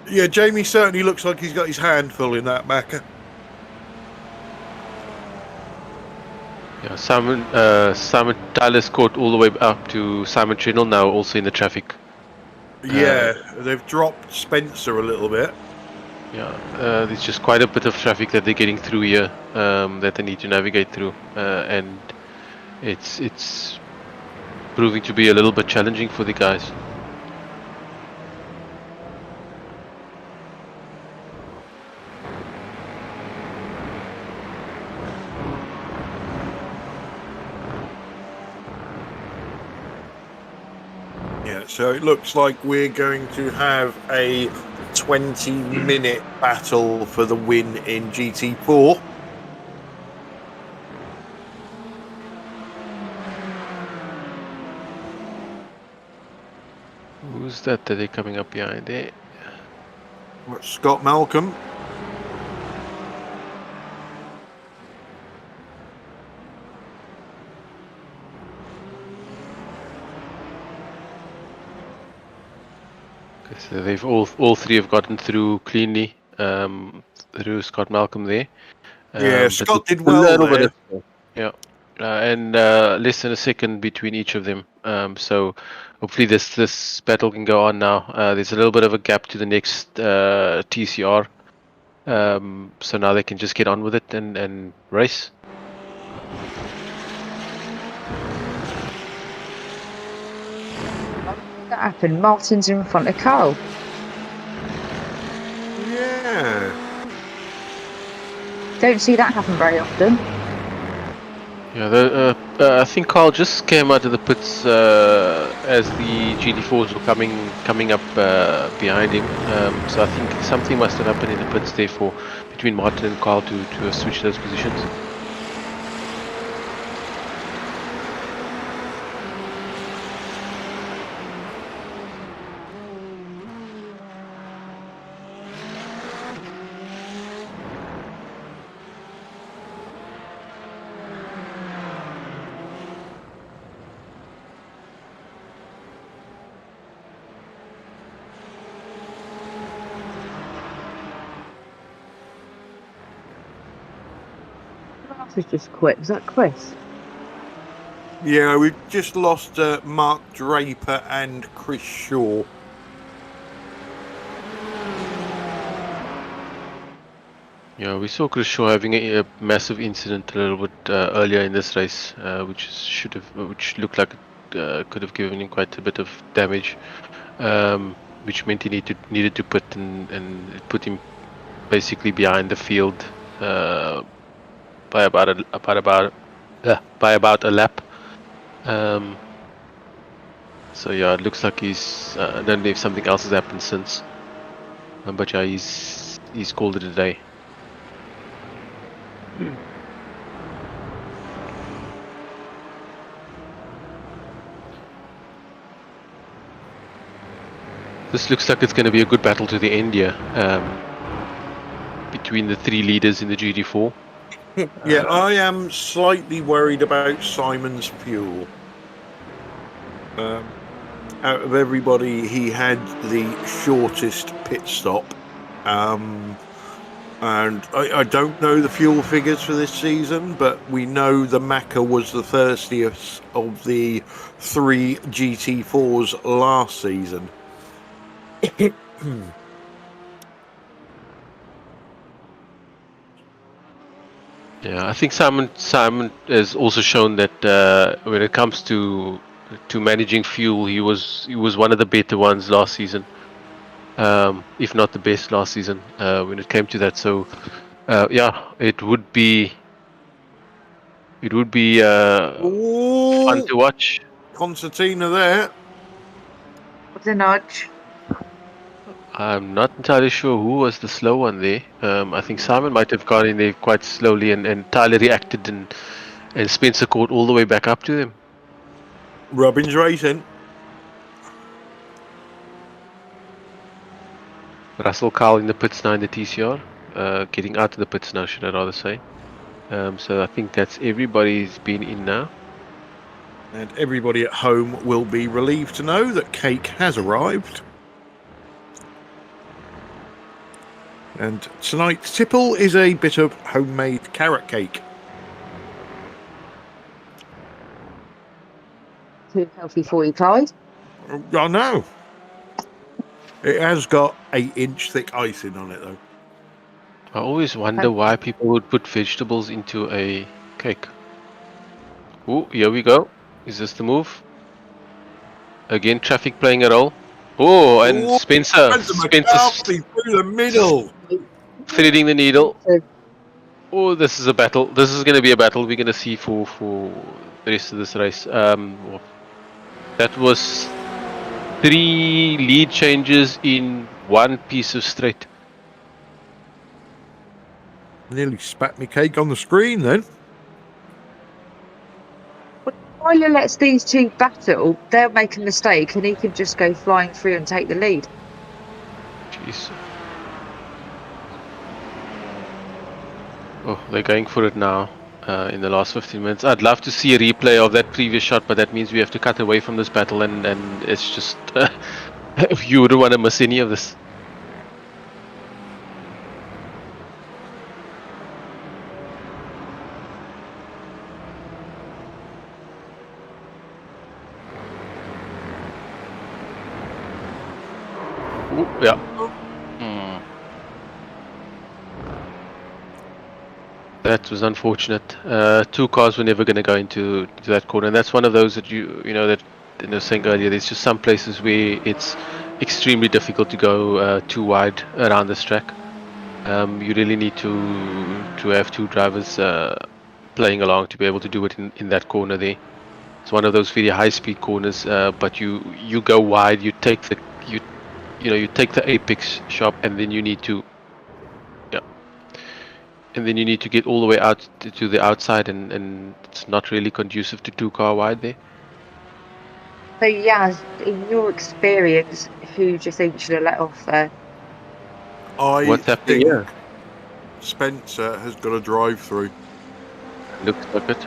Yeah, Jamie certainly looks like he's got his hand full in that Macca. Yeah, Simon Tyler's caught all the way up to Simon Trindle now, also in the traffic. Yeah, they've dropped Spencer a little bit. Yeah, there's just quite a bit of traffic that they're getting through here, that they need to navigate through, and it's proving to be a little bit challenging for the guys. Yeah, so it looks like we're going to have a 20-minute battle for the win in GT4. Who's that they're coming up behind there? Scott Malcolm. Okay, so they've all three have gotten through cleanly, through Scott Malcolm there. Yeah, But Scott did a well little there. bit of, yeah, and less than a second between each of them. So hopefully this battle can go on now. There's a little bit of a gap to the next TCR. So now they can just get on with it and race. That happened. Martin's in front of Carl. Yeah. Don't see that happen very often. Yeah, I think Carl just came out of the pits as the GT4s were coming up behind him. So I think something must have happened in the pits there between Martin and Carl to switch those positions. Has just quit. Was that Chris? Yeah, we've just lost Mark Draper and Chris Shaw. Yeah, we saw Chris Shaw having a massive incident a little bit earlier in this race, which looked like it could have given him quite a bit of damage, which meant he needed to put and it put him basically behind the field by about a lap. So yeah, it looks like he's. I don't know if something else has happened since, but yeah, he's called it a day. This looks like it's going to be a good battle to the end here, between the three leaders in the GT4. Yeah, I am slightly worried about Simon's fuel. Out of everybody, he had the shortest pit stop. And I don't know the fuel figures for this season, but we know the Macca was the thirstiest of the three GT4s last season. Yeah, I think Simon has also shown that when it comes to managing fuel, he was one of the better ones last season, if not the best last season when it came to that. So yeah, it would be fun to watch. Concertina there. With a nudge. I'm not entirely sure who was the slow one there. I think Simon might have gone in there quite slowly, and Tyler reacted, and Spencer caught all the way back up to them. Robbins racing. Russell Carl in the pits now in the TCR, getting out of the pits now, should I rather say. So I think that's everybody's been in now. And everybody at home will be relieved to know that cake has arrived. And tonight's tipple is a bit of homemade carrot cake. Too healthy for you, Clyde. I know. It has got 8-inch thick icing on it, though. I always wonder why people would put vegetables into a cake. Oh, here we go. Is this the move? Again, traffic playing a role. Oh, and Oh, Spencer McCarthy through the middle. threading the needle. So, Oh, this is a battle. This is going to be a battle we're going to see for the rest of this race. That was 3 lead changes in one piece of straight. Nearly spat me cake on the screen then. Tyler lets these two battle, they'll make a mistake and he can just go flying through and take the lead. Jeez. Oh, they're going for it now in the last 15 minutes. I'd love to see a replay of that previous shot, but that means we have to cut away from this battle, and it's just you wouldn't want to miss any of this. Ooh, yeah. That was unfortunate. 2 cars were never going to go into that corner, and that's one of those that you know that I was saying earlier. There's just some places where it's extremely difficult to go too wide around this track. You really need to have 2 drivers playing along to be able to do it in that corner there. It's one of those very high-speed corners, but you go wide. You take the you take the apex shop, and then you need to. And then you need to get all the way out to the outside, and it's not really conducive to 2 car wide there. So yeah, in your experience, who do you think should have let off there? What's happening think here? Spencer has got a drive through. Looks like it.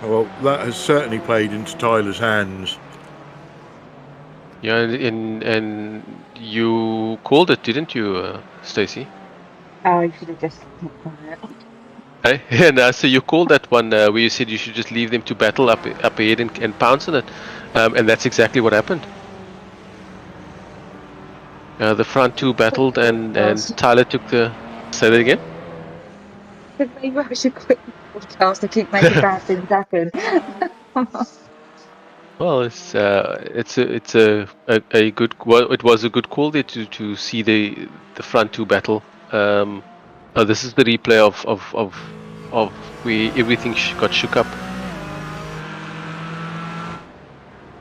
Well, that has certainly played into Tyler's hands. Yeah, and you called it, didn't you, Stacy? Oh, you should have just kept quiet. Hey? Yeah, so you called that one where you said you should just leave them to battle up ahead and pounce on it, and that's exactly what happened. The front 2 battled, and Tyler took the. Say that again. Maybe I should quit the podcast and keep making bad things happen. Well, it's a good. Well, it was a good call there to see the front 2 battle. This is the replay of where everything got shook up.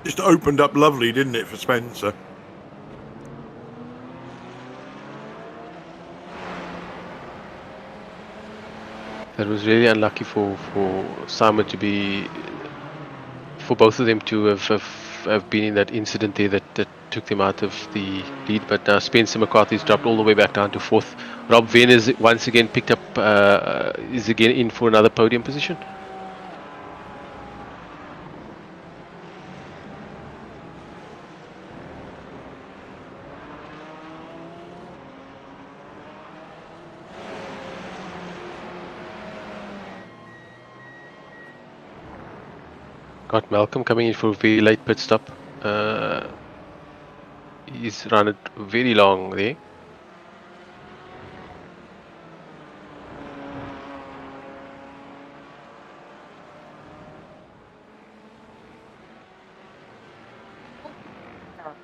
Just opened up lovely, didn't it, for Spencer? That was really unlucky for Simon to be. For both of them to have been in that incident there that took them out of the lead. But now Spencer McCarthy's dropped all the way back down to 4th. Rob Venn is once again picked up, is again in for another podium position. Got Malcolm coming in for a very late pit stop. He's run it very long there.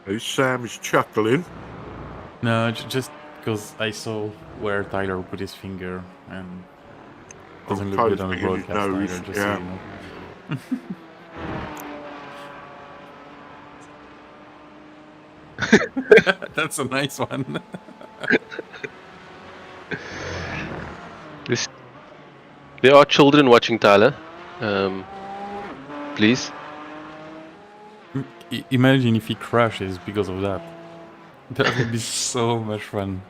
Oh, Sam is chuckling. No, just because I saw where Tyler put his finger and doesn't look good on the broadcast. Tyler, just so you know. That's a nice one. There are children watching, Tyler. Please. Imagine if he crashes because of that. That would be so much fun.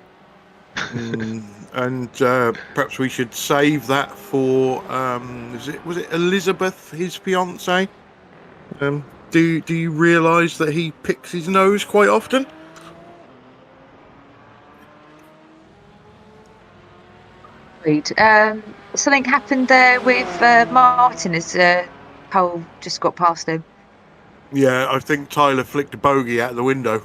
And perhaps we should save that for was it Elizabeth, his fiance? Do you realise that he picks his nose quite often? Something happened there with Martin as Cole just got past him. Yeah, I think Tyler flicked a bogey out of the window.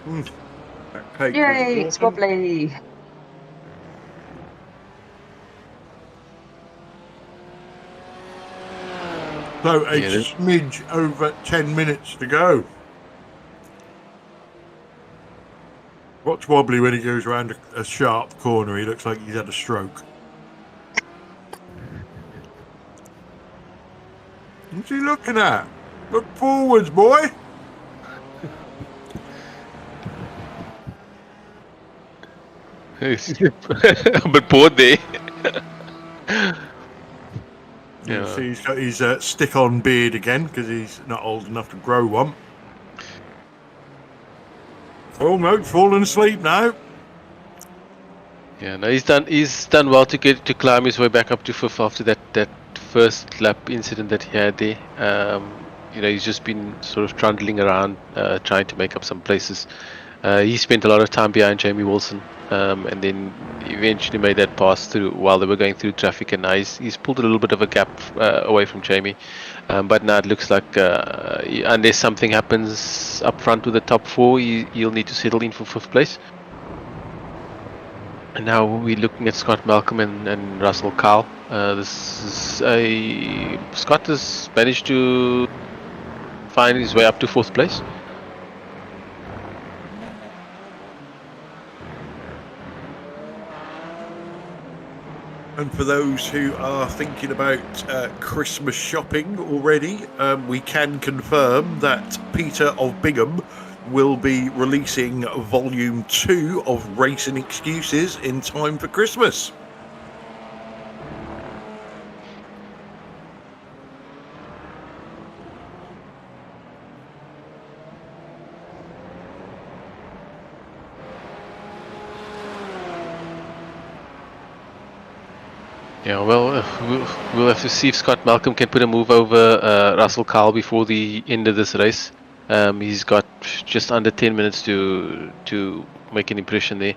That cake Yay, was it's awesome. wobbly. So a Yeah, that- smidge over 10 minutes to go. Watch Wobbly when he goes around a sharp corner. He looks like he's had a stroke. What's he looking at? Look forwards, boy. I'm a bit bored there. You Yeah. see, he's got his stick-on beard again because he's not old enough to grow one. Oh no, falling asleep now. Yeah, no, he's done well to climb his way back up to fifth after that first lap incident that he had there. He's just been sort of trundling around, trying to make up some places. He spent a lot of time behind Jamie Wilson, and then eventually made that pass through while they were going through traffic, and now he's pulled a little bit of a gap away from Jamie. But now it looks like unless something happens up front with the top four, he'll need to settle in for fifth place. And now we're looking at Scott Malcolm and Russell Kyle. Scott has managed to find his way up to fourth place. And for those who are thinking about Christmas shopping already, we can confirm that Peter of Bingham will be releasing Volume 2 of Racing Excuses in time for Christmas. Yeah, well, we'll have to see if Scott Malcolm can put a move over Russell Kyle before the end of this race. He's got just under 10 minutes to make an impression there.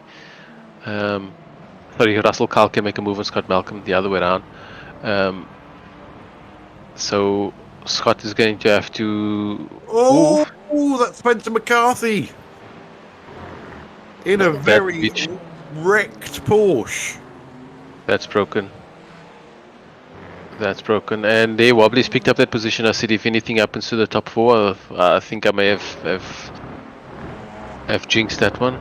Russell Kyle can make a move on Scott Malcolm the other way around. So Scott is going to have to... Oh, that's Spencer McCarthy in a very wrecked Porsche. That's broken. That's broken. And there, Wobbly's picked up that position. I said if anything happens to the top four, I think I may have jinxed that one.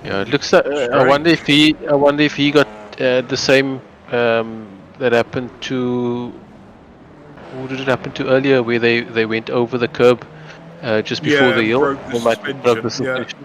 Yeah, it looks like. I wonder if he got the same that happened to. Who did it happen to earlier, where they went over the curb just before the hill? Broke the suspension.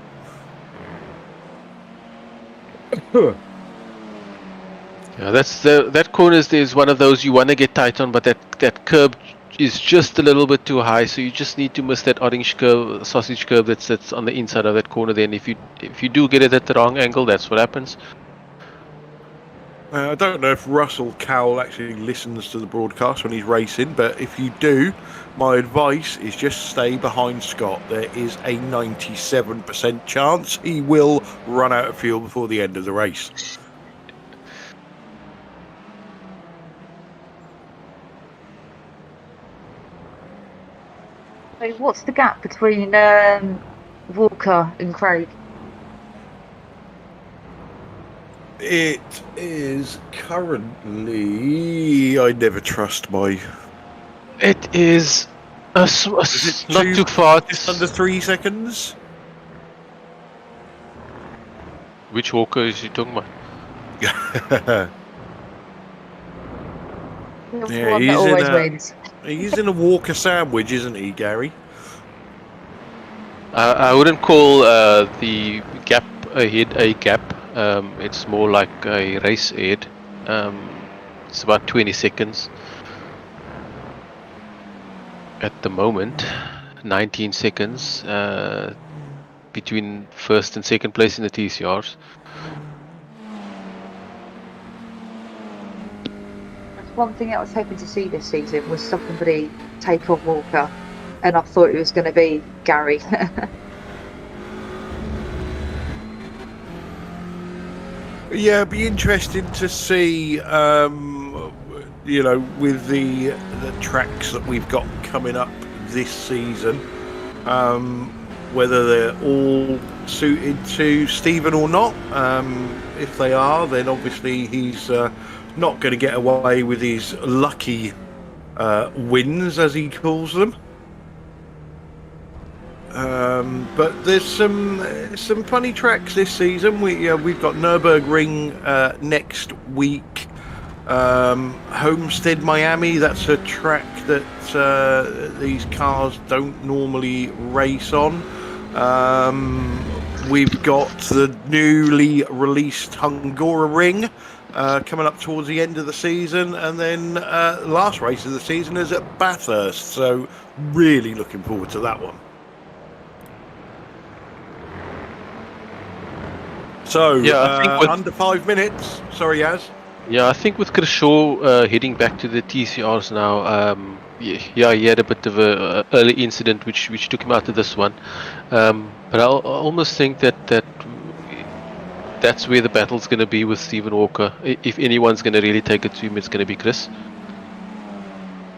Yeah, that's that corner is one of those you want to get tight on, but that curb is just a little bit too high, so you just need to miss that orange curve, sausage curve that sits on the inside of that corner. Then if you do get it at the wrong angle, that's what happens. I don't know if Russell Cowell actually listens to the broadcast when he's racing, but if you do, my advice is just stay behind Scott. There is a 97% chance he will run out of fuel before the end of the race. So what's the gap between Walker and Craig? It is currently... I never trust my... It is not too far. Just under 3 seconds? Which Walker is you talking about? Yeah, One that always wins. He's in a Walker sandwich, isn't he, Gary? I wouldn't call the gap ahead a gap. It's more like a race ahead. It's about 20 seconds at the moment. 19 seconds between first and second place in the TCRs. One thing I was hoping to see this season was somebody take on Walker, and I thought it was going to be Gary. Yeah, it'd be interesting to see, with the tracks that we've got coming up this season, whether they're all suited to Stephen or not. If they are, then obviously he's not going to get away with his lucky wins, as he calls them. But there's some funny tracks this season. We've got Nürburgring next week. Homestead, Miami. That's a track that these cars don't normally race on. We've got the newly released Hungaroring coming up towards the end of the season, and then last race of the season is at Bathurst. So really looking forward to that one. So, Yeah, I think under 5 minutes. Sorry, Yaz. Yeah, I think with Chris Shaw heading back to the TCRs now, yeah, he had a bit of a early incident which took him out of this one. But I almost think that's where the battle's going to be with Stephen Walker. If anyone's going to really take it to him, it's going to be Chris.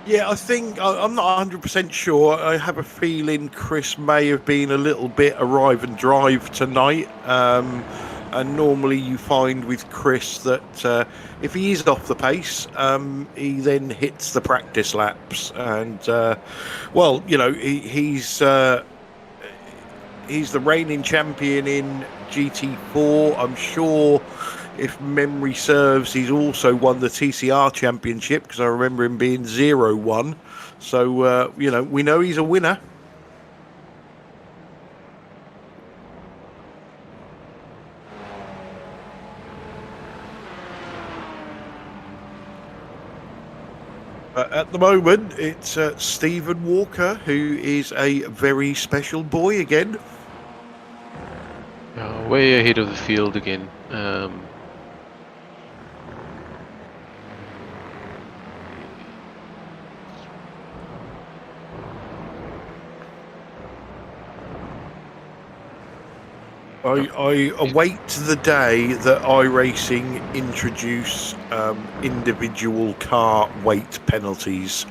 Yeah, I think I'm not 100% sure. I have a feeling Chris may have been a little bit arrive and drive tonight. And normally you find with Chris that if he is off the pace, he then hits the practice laps. And, he's the reigning champion in GT4. I'm sure, if memory serves, he's also won the TCR championship, because I remember him being 0-1. So, we know he's a winner. At the moment, it's Stephen Walker, who is a very special boy again. Way ahead of the field again. I await the day that iRacing introduce individual car weight penalties.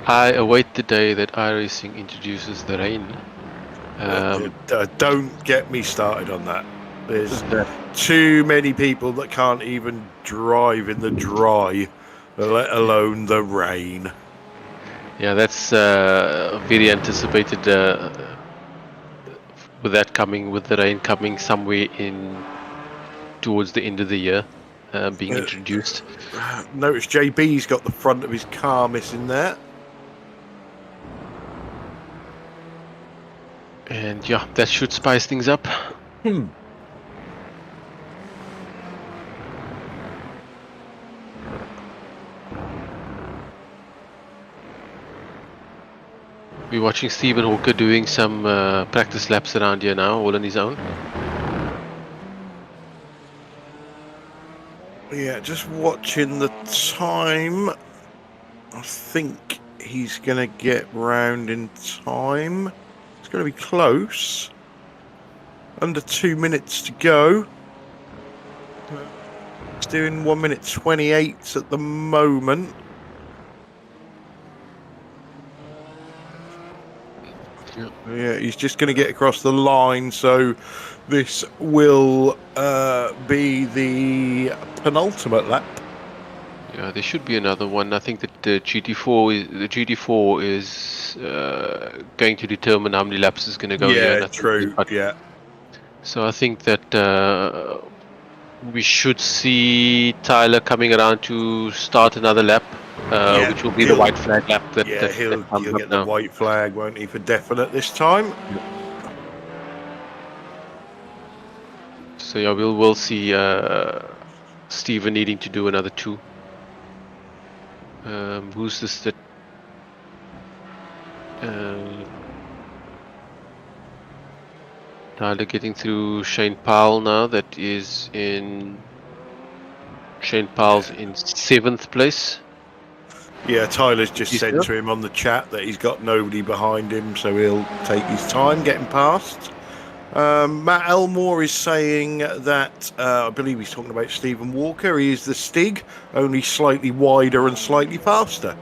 I await the day that iRacing introduces the rain. Don't get me started on that. There's too many people that can't even drive in the dry, let alone the rain. Yeah, that's very anticipated. With that coming, with the rain coming somewhere towards the end of the year, being introduced. Notice JB's got the front of his car missing there. And yeah, that should spice things up. We're watching Stephen Walker doing some practice laps around here now, all on his own. Yeah, just watching the time. I think he's going to get round in time. It's going to be close. Under 2 minutes to go. He's doing 1 minute 28 at the moment. Yeah, he's just going to get across the line, so this will be the penultimate lap. Yeah, there should be another one. I think that the GT4 is going to determine how many laps is going to go. Yeah, true. Yeah. So I think that we should see Tyler coming around to start another lap. Which will be the white flag lap. He'll get the white flag, won't he, for definite this time? So yeah, we'll see Stephen needing to do another 2. Who's this? That Tyler getting through Shane Powell now. That is in Shane Powell's in 7th place. Yeah, Tyler's just said to him on the chat that he's got nobody behind him, so he'll take his time getting past. Matt Elmore is saying that, I believe he's talking about Stephen Walker. He is the Stig, only slightly wider and slightly faster.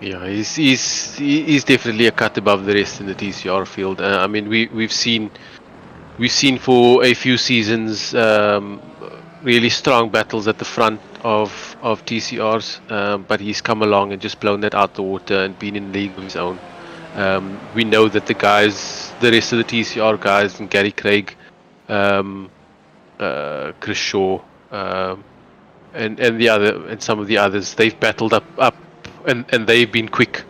Yeah, he's definitely a cut above the rest in the TCR field. I mean, we've seen for a few seasons really strong battles at the front of TCRs, but he's come along and just blown that out the water and been in a league of his own. We know that the rest of the TCR guys, and Gary Craig, Chris Shaw, and some of the others, they've battled up and they've been quick.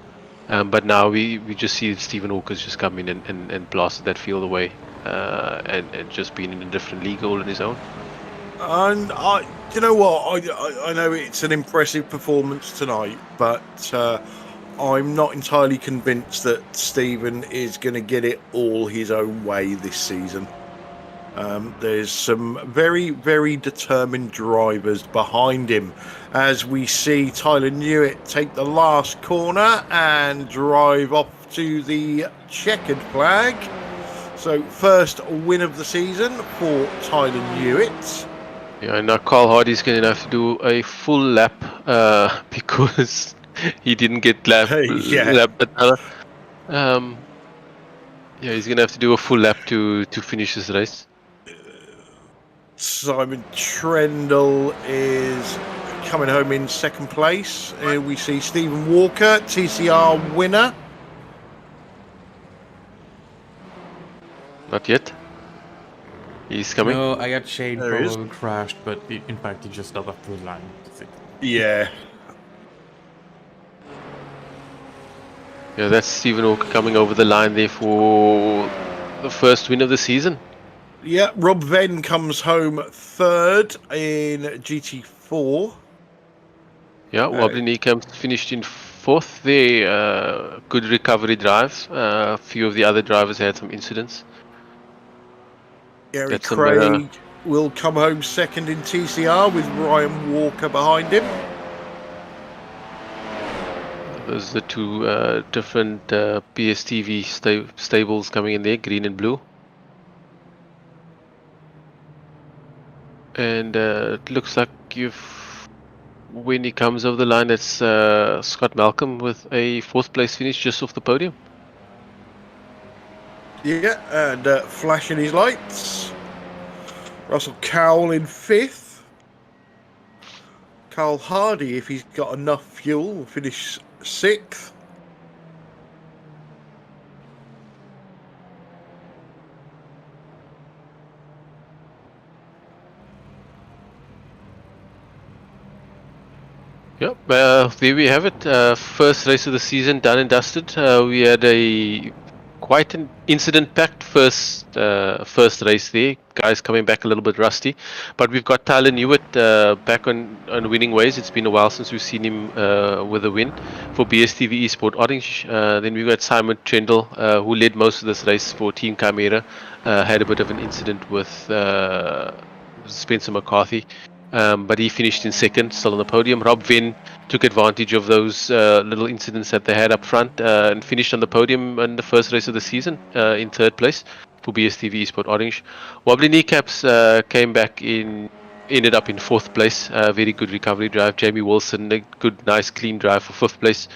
But now we just see Stephen Walker's just come in and blasted that field away, and just been in a different league all on his own. And you know what? I know it's an impressive performance tonight, but I'm not entirely convinced that Stephen is going to get it all his own way this season. There's some very, very determined drivers behind him, as we see Tyler Newitt take the last corner and drive off to the checkered flag. So first win of the season for Tyler Newitt. Yeah, and now Carl Hardy's going to have to do a full lap because he didn't get lap. Yeah, he's going to have to do a full lap to finish this race. Simon Trendle is coming home in second place. Here we see Stephen Walker, TCR winner. Not yet. He's coming. No, I got Shane probably crashed, but in fact he just got off the line. Yeah. Yeah, that's Stephen Walker coming over the line there for the first win of the season. Yeah, Rob Venn comes home third in GT4. Yeah, Wobbly Kneecamp finished in fourth there. Good recovery drive. A few of the other drivers had some incidents. Gary Craig will come home second in TCR with Ryan Walker behind him. Those are the two different BSTV stables coming in there, green and blue. And it looks like when he comes over the line, it's Scott Malcolm with a fourth place finish just off the podium. Yeah, and flashing his lights. Russell Cowell in fifth. Carl Hardy, if he's got enough fuel, will finish sixth. Yep, there we have it. First race of the season done and dusted. We had quite an incident-packed first race there. Guys coming back a little bit rusty, but we've got Tyler Newitt back on winning ways. It's been a while since we've seen him with a win for BSTV Esport Orange. Then we've got Simon Trendle, who led most of this race for Team Chimera. Had a bit of an incident with Spencer McCarthy. But he finished in second, still on the podium. Rob Venn took advantage of those little incidents that they had up front and finished on the podium in the first race of the season in third place for BSTV Esport Orange. Wobbly Kneecaps came back ended up in fourth place. Very good recovery drive. Jamie Wilson, a good, nice, clean drive for fifth place.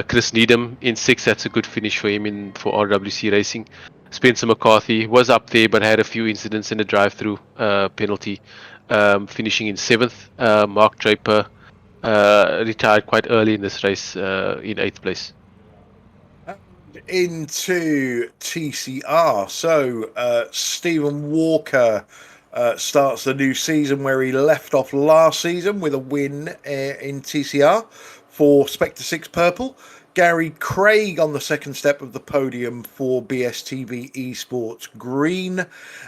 Chris Needham in sixth. That's a good finish for him for RWC Racing. Spencer McCarthy was up there but had a few incidents in the drive-through penalty. Finishing in seventh. Mark Draper retired quite early in this race in eighth place. Into TCR. So Stephen Walker starts the new season where he left off last season with a win in TCR for Spectre 6 Purple. Gary Craig on the second step of the podium for BSTV Esports Green,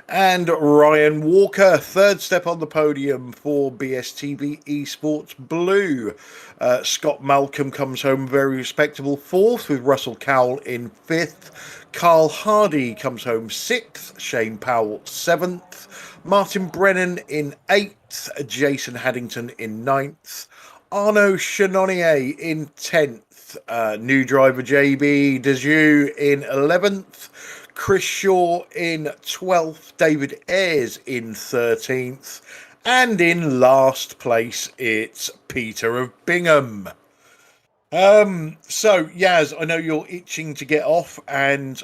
and Ryan Walker third step on the podium for BSTV Esports Blue. Scott Malcolm comes home very respectable fourth with Russell Cowell in fifth. Carl Hardy comes home sixth. Shane Powell seventh. Martin Brennan in eighth. Jason Haddington in ninth. Arnaud Chenonnier in 10th, new driver JB Dejoux in 11th, Chris Shaw in 12th, David Ayres in 13th, and in last place it's Peter of Bingham. So Yaz, I know you're itching to get off and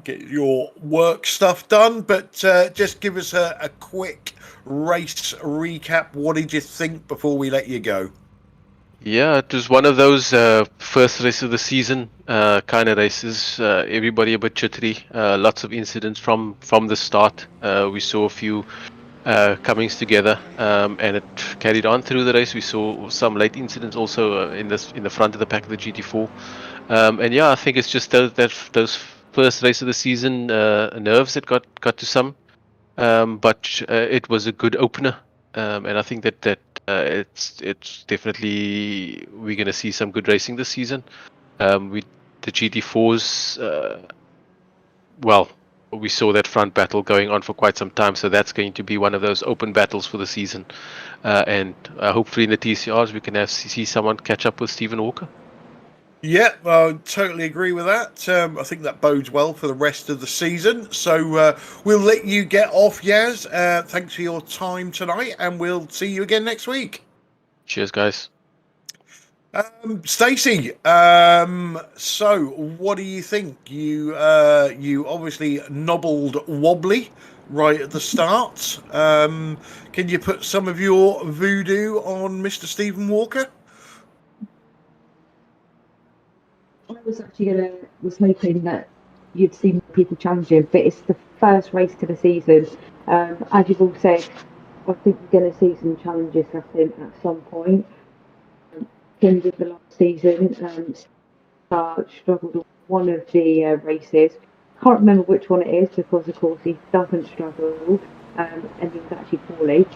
get your work stuff done, but just give us a quick race recap. What did you think before we let you go? Yeah, it was one of those first race of the season kind of races. Everybody a bit jittery. Lots of incidents from the start. We saw a few comings together, and it carried on through the race. We saw some late incidents also in the front of the pack of the GT4. And yeah, I think it's just those first race of the season nerves that got to some. But it was a good opener, and I think that it's definitely we're going to see some good racing this season. We the GT4s, well, we saw that front battle going on for quite some time, so that's going to be one of those open battles for the season. And hopefully in the TCRs we can see someone catch up with Stephen Walker. Yeah, I totally agree with that. I think that bodes well for the rest of the season. So we'll let you get off, Yaz. Thanks for your time tonight, and we'll see you again next week. Cheers, guys. Stacey, so what do you think? You obviously nobbled wobbly right at the start. Can you put some of your voodoo on Mr. Stephen Walker? I was actually hoping that you'd see more people challenging, but it's the first race to the season. As you've all said, I think we're going to see some challenges happen at some point. End of the last season, struggled on one of the races. Can't remember which one it is because, of course, he doesn't struggle, and he was actually poorly.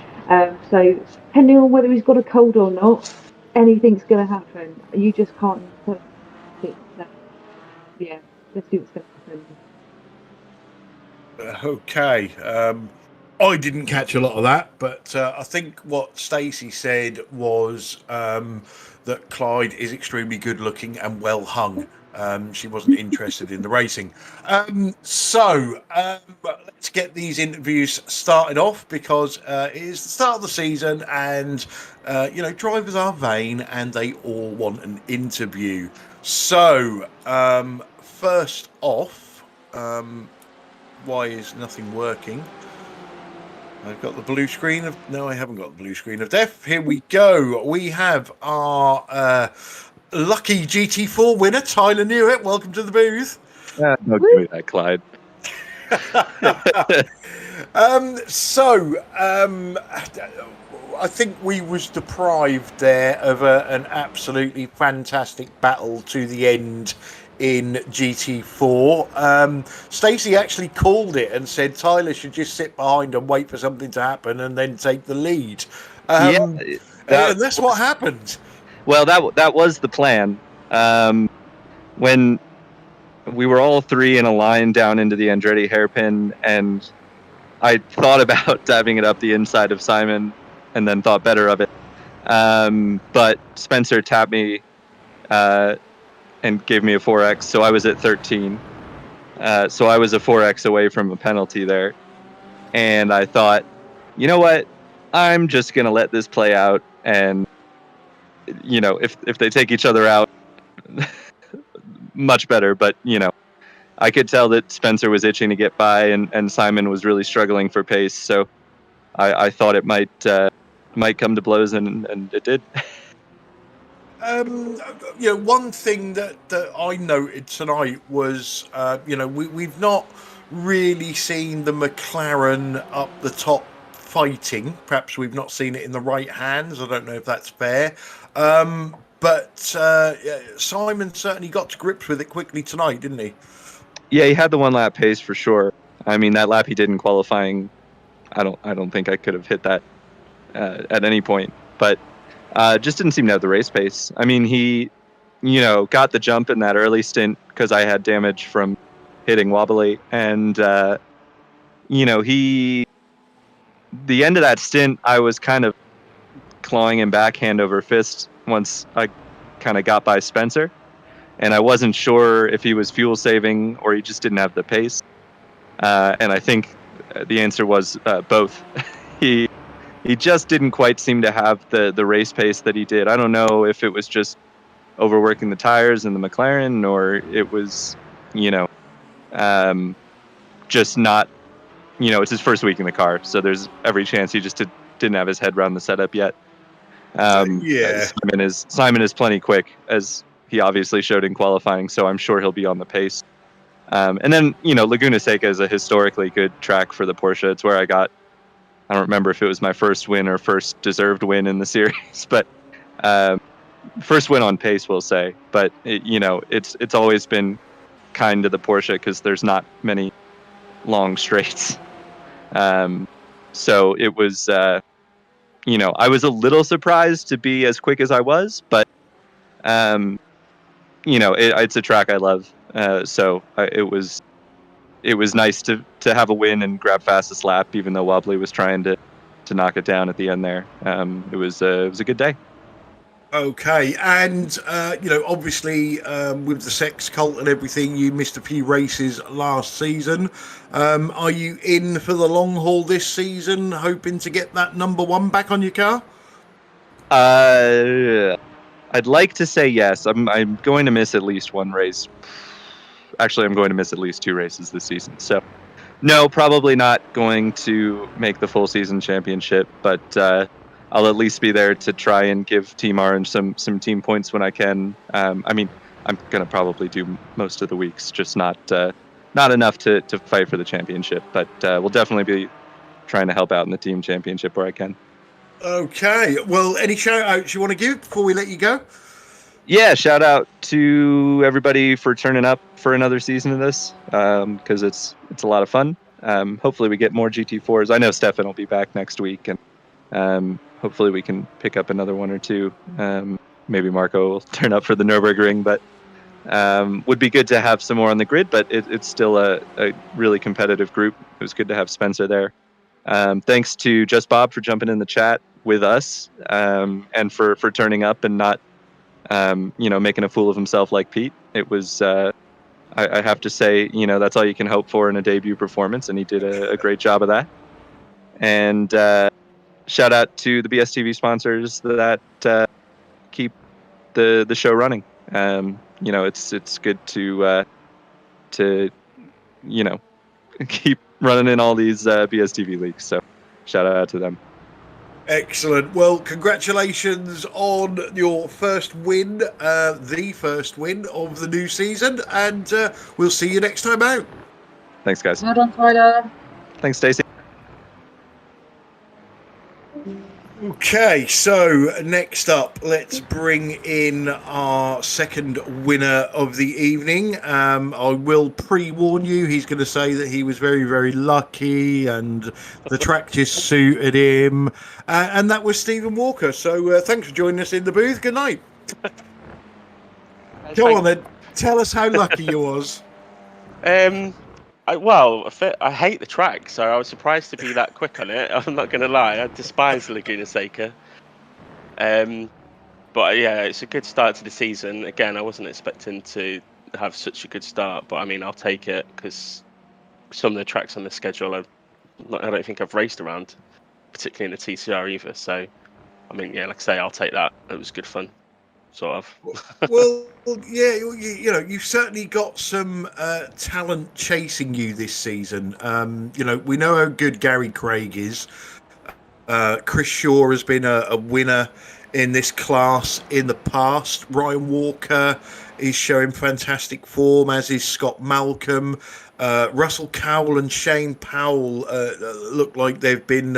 So, depending on whether he's got a cold or not, anything's going to happen. You just can't. Yeah, let's see what's going to happen. Okay. I didn't catch a lot of that, but I think what Stacey said was that Clyde is extremely good looking and well hung. She wasn't interested in the racing. So let's get these interviews started off because it is the start of the season and, drivers are vain and they all want an interview. So first off, why is nothing working? I've got the blue screen of... No, I haven't got the blue screen of death. Here we go. We have our lucky GT4 winner, Tyler Newitt. Welcome to the booth. Don't give me that, Clyde. I think we was deprived there of an absolutely fantastic battle to the end in GT4. Stacey actually called it and said Tyler should just sit behind and wait for something to happen and then take the lead. And that's what happened. Well, that was the plan. When we were all three in a line down into the Andretti hairpin, and I thought about dabbing it up the inside of Simon and then thought better of it. But Spencer tapped me and gave me a 4X, so I was at 13. So I was a 4X away from a penalty there. And I thought, you know what? I'm just going to let this play out. And, if they take each other out, much better. But, I could tell that Spencer was itching to get by and Simon was really struggling for pace. So I thought it might come to blows, and it did. One thing that I noted tonight was, we've not really seen the McLaren up the top fighting. Perhaps we've not seen it in the right hands. I don't know if that's fair. But Simon certainly got to grips with it quickly tonight, didn't he? Yeah, he had the one lap pace for sure. I mean, that lap he did in qualifying, I don't think I could have hit that at any point. But just didn't seem to have the race pace. I mean, he, got the jump in that early stint because I had damage from hitting wobbly. And, the end of that stint, I was kind of clawing him back hand over fist once I kind of got by Spencer, and I wasn't sure if he was fuel saving or he just didn't have the pace. And I think the answer was both. he just didn't quite seem to have the race pace that he did. I don't know if it was just overworking the tires in the McLaren, or it was, just not, it's his first week in the car, so there's every chance he just didn't have his head around the setup yet. Yeah. Simon is plenty quick, as he obviously showed in qualifying, so I'm sure he'll be on the pace. And then, Laguna Seca is a historically good track for the Porsche. It's where I don't remember if it was my first win or first deserved win in the series, but first win on pace, we'll say. But it's always been kind to the Porsche because there's not many long straights. So it was, I was a little surprised to be as quick as I was, but it's a track I love. So it was nice to have a win and grab fastest lap, even though Wobbly was trying to knock it down at the end there. It was a good day. Okay, and obviously with the sex cult and everything, you missed a few races last season. Are you in for the long haul this season, hoping to get that number one back on your car? I'd like to say yes. I'm going to miss at least one race. Actually, I'm going to miss at least 2 races this season. So, no, probably not going to make the full season championship, but I'll at least be there to try and give Team Orange some team points when I can. I'm going to probably do most of the weeks, just not enough to fight for the championship, but we'll definitely be trying to help out in the team championship where I can. Okay, well, any shout outs you want to give before we let you go? Yeah, shout out to everybody for turning up for another season of this, because it's a lot of fun. Hopefully we get more GT4s. I know Stefan will be back next week, and hopefully we can pick up another one or two. Maybe Marco will turn up for the Nürburgring, but would be good to have some more on the grid, but it's still a really competitive group. It was good to have Spencer there. Thanks to Just Bob for jumping in the chat with us, and for turning up and not making a fool of himself like Pete. It was, I have to say, that's all you can hope for in a debut performance, and he did a great job of that. And shout out to the BSTV sponsors that keep the show running. It's good to keep running in all these BSTV leagues. So shout out to them. Excellent. Well, congratulations on your first win, the first win of the new season, and we'll see you next time out. Thanks, guys. Well done, Tyler. Thanks, Stacey. Okay, so next up, let's bring in our second winner of the evening. I will pre-warn you, he's going to say that he was very, very lucky and the track just suited him. And that was Stephen Walker. So thanks for joining us in the booth. Good night. Go on then. Tell us how lucky you was. I hate the track, so I was surprised to be that quick on it. I'm not going to lie. I despise Laguna Seca. But yeah, it's a good start to the season. Again, I wasn't expecting to have such a good start, but I mean, I'll take it because some of the tracks on the schedule, I don't think I've raced around, particularly in the TCR either. So, I mean, yeah, like I say, I'll take that. It was good fun. Sort of. Well, yeah, you've certainly got some talent chasing you this season. We know how good Gary Craig is. Chris Shaw has been a winner in this class in the past. Ryan Walker is showing fantastic form, as is Scott Malcolm. Russell Cowell and Shane Powell look like they've been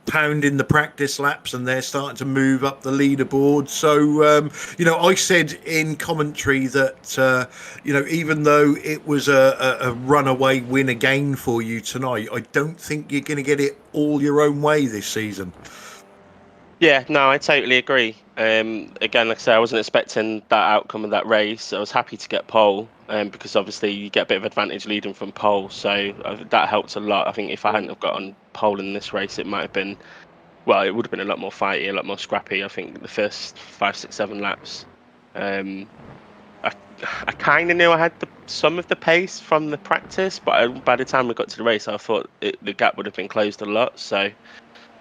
pounding the practice laps, and they're starting to move up the leaderboard. So, I said in commentary that, even though it was a runaway win again for you tonight, I don't think you're going to get it all your own way this season. Yeah, no, I totally agree. Again, like I say, I wasn't expecting that outcome of that race. I was happy to get pole, because obviously you get a bit of advantage leading from pole, so that helped a lot. I think if I hadn't have got on pole in this race, it might have been well, it would have been a lot more fighty, a lot more scrappy. I think the first 5, 6, 7 laps. I kind of knew I had some of the pace from the practice, but by the time we got to the race, I thought the gap would have been closed a lot. So,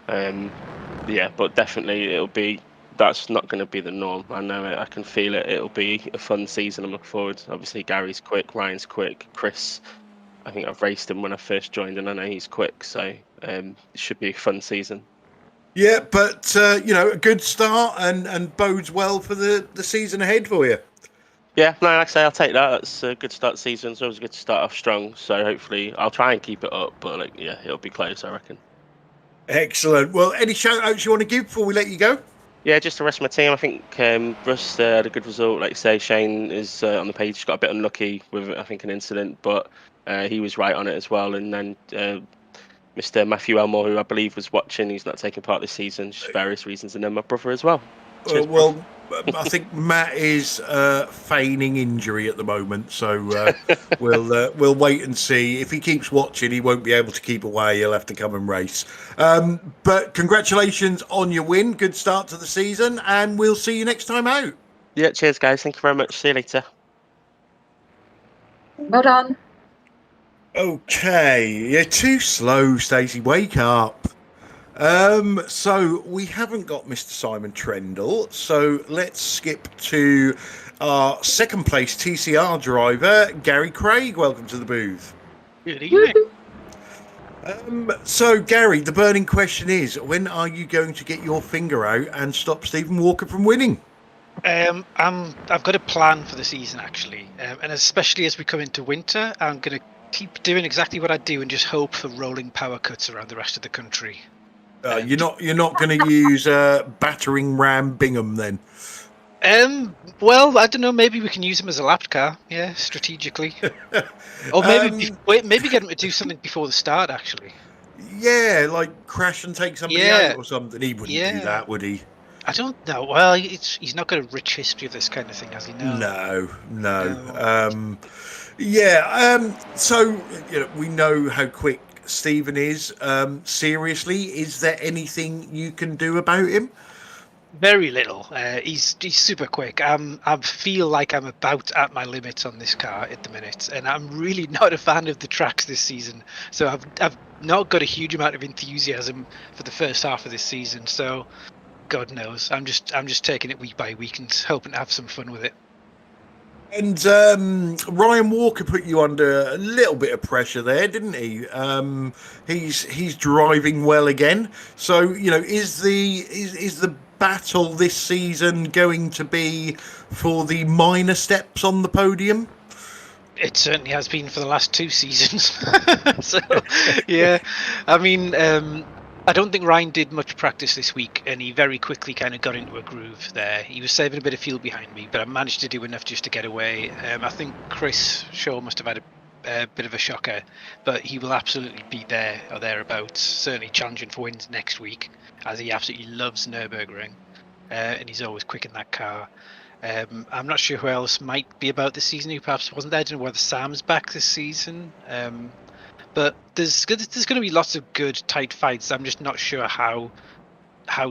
yeah, but definitely that's not going to be the norm. I know it. I can feel it. It'll be a fun season. I'm looking forward. Obviously, Gary's quick, Ryan's quick, Chris. I think I've raced him when I first joined, and I know he's quick. So it should be a fun season. Yeah, but a good start and bodes well for the season ahead for you. Yeah, no, like I say, I'll take that. That's a good start to the season. It's always good to start off strong. So hopefully, I'll try and keep it up. But it'll be close, I reckon. Excellent. Well, any shout outs you want to give before we let you go? Yeah, just the rest of my team. I think Russ had a good result. Like you say, Shane is on the page. Got a bit unlucky with, I think, an incident, but he was right on it as well. And then Mr. Matthew Elmore, who I believe was watching, he's not taking part this season, just various reasons. And then my brother as well. Cheers, Well, I think Matt is feigning injury at the moment, so we'll wait and see. If he keeps watching, he won't be able to keep away. He'll have to come and race. But congratulations on your win. Good start to the season, and we'll see you next time out. Yeah, cheers, guys. Thank you very much. See you later. Well done. Okay, you're too slow, Stacey. Wake up. So we haven't got Mr. Simon Trendle, so let's skip to our second place TCR driver, Gary Craig. Welcome to the booth. Good evening. So Gary, the burning question is, when are you going to get your finger out and stop Stephen Walker from winning? I've got a plan for the season actually, and especially as we come into winter, I'm going to keep doing exactly what I do and just hope for rolling power cuts around the rest of the country. You're not going to use battering ram Bingham then? Well, I don't know. Maybe we can use him as a lap car. Yeah, strategically. Or maybe get him to do something before the start. Actually. Yeah, like crash and take somebody out or something. He wouldn't do that, would he? I don't know. Well, he's not got a rich history of this kind of thing, has he? No. So we know how quick Stephen is. Seriously, is there anything you can do about him? Very little. He's super quick. I feel like I'm about at my limits on this car at the minute, and I'm really not a fan of the tracks this season. So I've not got a huge amount of enthusiasm for the first half of this season. So God knows, I'm just taking it week by week and hoping to have some fun with it. And Ryan Walker put you under a little bit of pressure there, didn't he? He's driving well again. So is the battle this season going to be for the minor steps on the podium? It certainly has been for the last 2 seasons. So yeah, I mean, I don't think Ryan did much practice this week, and he very quickly kind of got into a groove there. He was saving a bit of fuel behind me, but I managed to do enough just to get away. I think Chris Shaw must have had a bit of a shocker, but he will absolutely be there or thereabouts, certainly challenging for wins next week, as he absolutely loves Nürburgring, and he's always quick in that car. I'm not sure who else might be about this season who perhaps wasn't there. I don't know whether Sam's back this season. But there's going to be lots of good tight fights. I'm just not sure how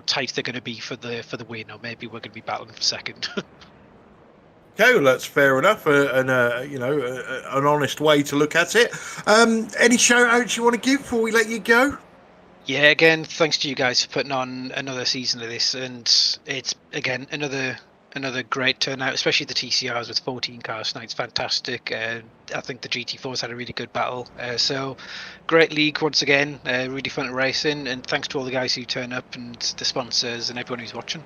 tight they're going to be for the win, or maybe we're going to be battling for second. Okay, well, that's fair enough, and an honest way to look at it. Any shout outs you want to give before we let you go? Yeah, again, thanks to you guys for putting on another season of this, and it's again another great turnout, especially the TCRs with 14 cars tonight. It's fantastic. I think the GT4's had a really good battle. So great league once again. Really fun to race in, and thanks to all the guys who turn up and the sponsors and everyone who's watching.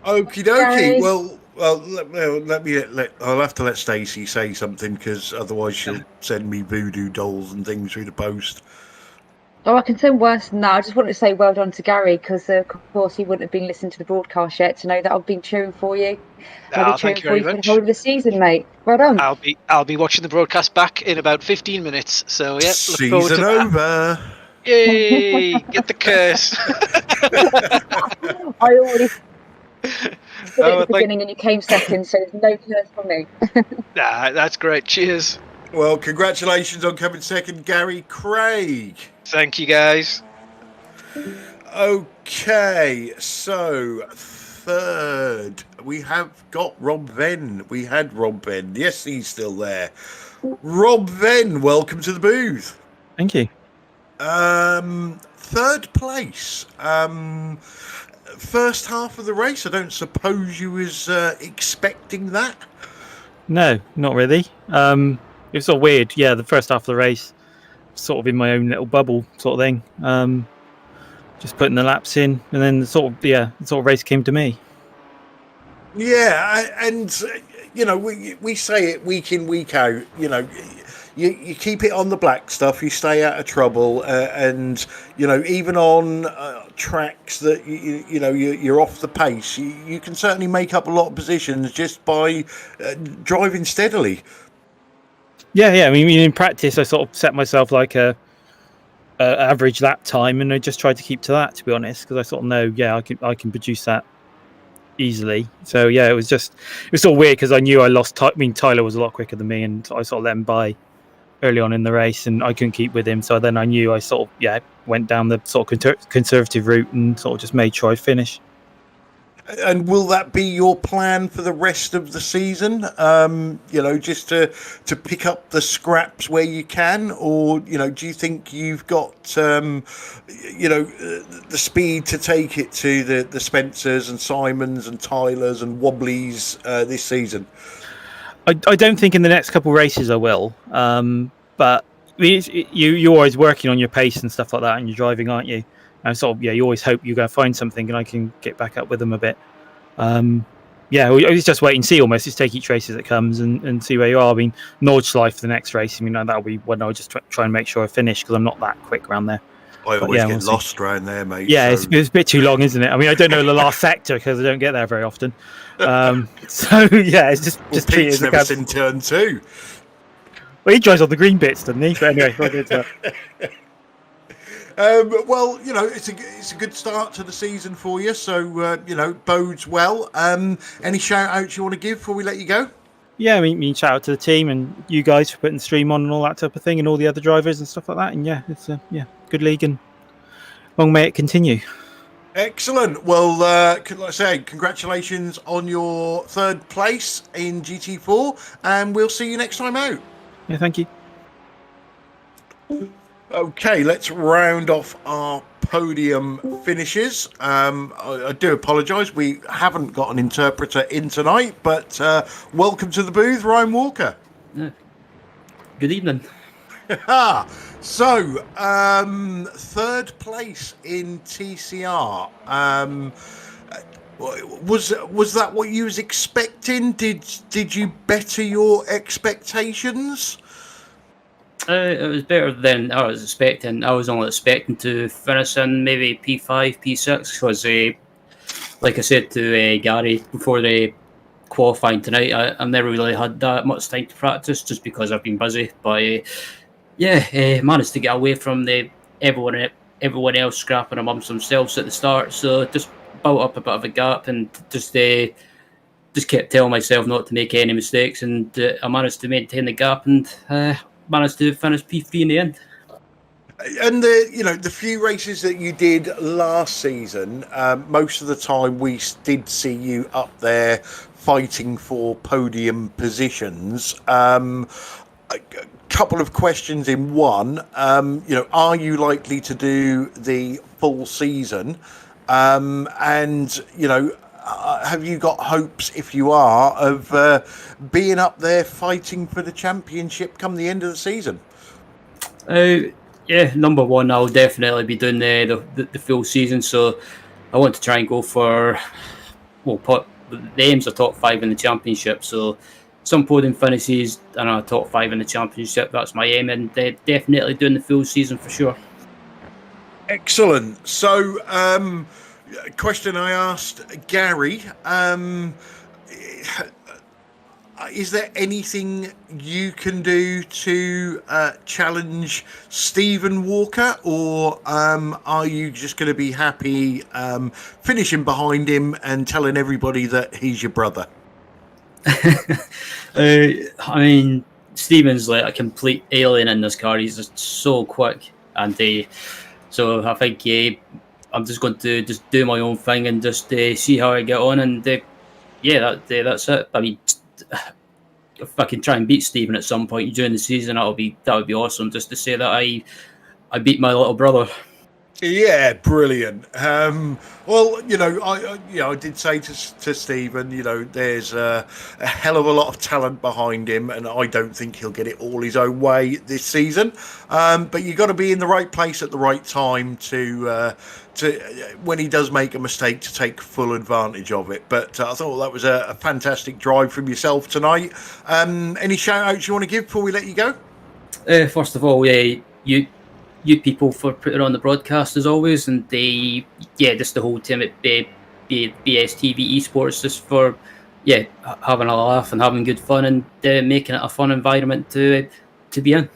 Okie dokie. Well, I'll have to let Stacey say something, because otherwise she'll send me voodoo dolls and things through the post. Oh, I can say worse than that. I just wanted to say well done to Gary, because of course he wouldn't have been listening to the broadcast yet to know that I've been cheering for you. I'll be cheering for you for the whole of the season, mate. Well done. I'll be watching the broadcast back in about 15 minutes. So yeah, look forward to season over. Yay! Get the curse. I already did it at the beginning, and you came second, so there's no curse from me. That's great. Cheers. Well, congratulations on coming second, Gary Craig. Thank you, guys. Okay, so third, we have got Rob Venn. We had Rob Venn. Yes, he's still there. Rob Venn, welcome to the booth. Thank you. Third place. First half of the race. I don't suppose you was expecting that. No, not really. It was sort of weird. Yeah, the first half of the race, sort of in my own little bubble, sort of thing. Just putting the laps in, and then the sort of race came to me. Yeah, and you know, we say it week in, week out. You know, you keep it on the black stuff, you stay out of trouble, and you know, even on tracks that you know you're off the pace, you can certainly make up a lot of positions just by driving steadily. Yeah. I mean, in practice, I sort of set myself like a average lap time, and I just tried to keep to that. To be honest, because I sort of know, I can produce that easily. So yeah, it was sort of weird because I knew I lost. Tyler was a lot quicker than me, and I sort of let him by early on in the race, and I couldn't keep with him. So then I knew I sort of went down the sort of conservative route and sort of just made sure I finish. And will that be your plan for the rest of the season? You know, just to pick up the scraps where you can, or you know, do you think you've got you know the speed to take it to the Spencers and Simons and Tylers and Wobblies this season? I don't think in the next couple of races I will. But you're always working on your pace and stuff like that, and you're driving, aren't you? And sort of, you always hope you're going to find something, and I can get back up with them a bit. It's just wait and see almost. Just take each race as it comes and see where you are. I mean, Nordschleife for the next race. I mean, that'll be when I'll just try and make sure I finish because I'm not that quick around there. I always get lost around there, mate. Yeah, so. it's a bit too long, isn't it? I mean, I don't know the last sector because I don't get there very often. It's just treat it as never seen turn 2. Well, he drives on the green bits, doesn't he? But anyway, we'll get to that. Well, you know, it's a good start to the season for you, so you know, bodes well. Any shout outs you want to give before we let you go? Yeah, I mean, shout out to the team and you guys for putting the stream on and all that type of thing, and all the other drivers and stuff like that. And yeah, it's a good league, and long may it continue. Excellent. Well, like I say, congratulations on your third place in GT4, and we'll see you next time out. Yeah, thank you. Okay, let's round off our podium finishes. I do apologise, we haven't got an interpreter in tonight, but welcome to the booth, Ryan Walker. Good evening. So, third place in TCR. Was that what you was expecting? Did you better your expectations? It was better than I was expecting. I was only expecting to finish in maybe P5, P6 because, like I said to Gary before the qualifying tonight, I never really had that much time to practice just because I've been busy. But managed to get away from everyone else scrapping amongst themselves at the start. So just built up a bit of a gap and just kept telling myself not to make any mistakes, and I managed to maintain the gap and managed to finish P3 in the end. And the few races that you did last season, most of the time we did see you up there fighting for podium positions. A couple of questions in one. Are you likely to do the full season? And have you got hopes, if you are, of being up there fighting for the championship come the end of the season? Number one, I'll definitely be doing the full season. So I want to try and go for, the aims are top 5 in the championship. So some podium finishes and a top 5 in the championship. That's my aim, and definitely doing the full season for sure. Excellent. So, question I asked Gary, is there anything you can do to challenge Stephen Walker, or are you just going to be happy finishing behind him and telling everybody that he's your brother? I mean, Stephen's like a complete alien in this car. He's just so quick, and so I think I'm just going to just do my own thing and just see how I get on. And that's it. I mean, if I can try and beat Stephen at some point during the season, that would be awesome. Just to say that I beat my little brother. Yeah, brilliant. Well, I did say to Stephen, there's a hell of a lot of talent behind him, and I don't think he'll get it all his own way this season. But you've got to be in the right place at the right time to when he does make a mistake, to take full advantage of it. But I thought that was a fantastic drive from yourself tonight. Any shout outs you want to give before we let you go? First of all, you people for putting on the broadcast as always, and just the whole team at BSTV Esports, just for having a laugh and having good fun and making it a fun environment to be in.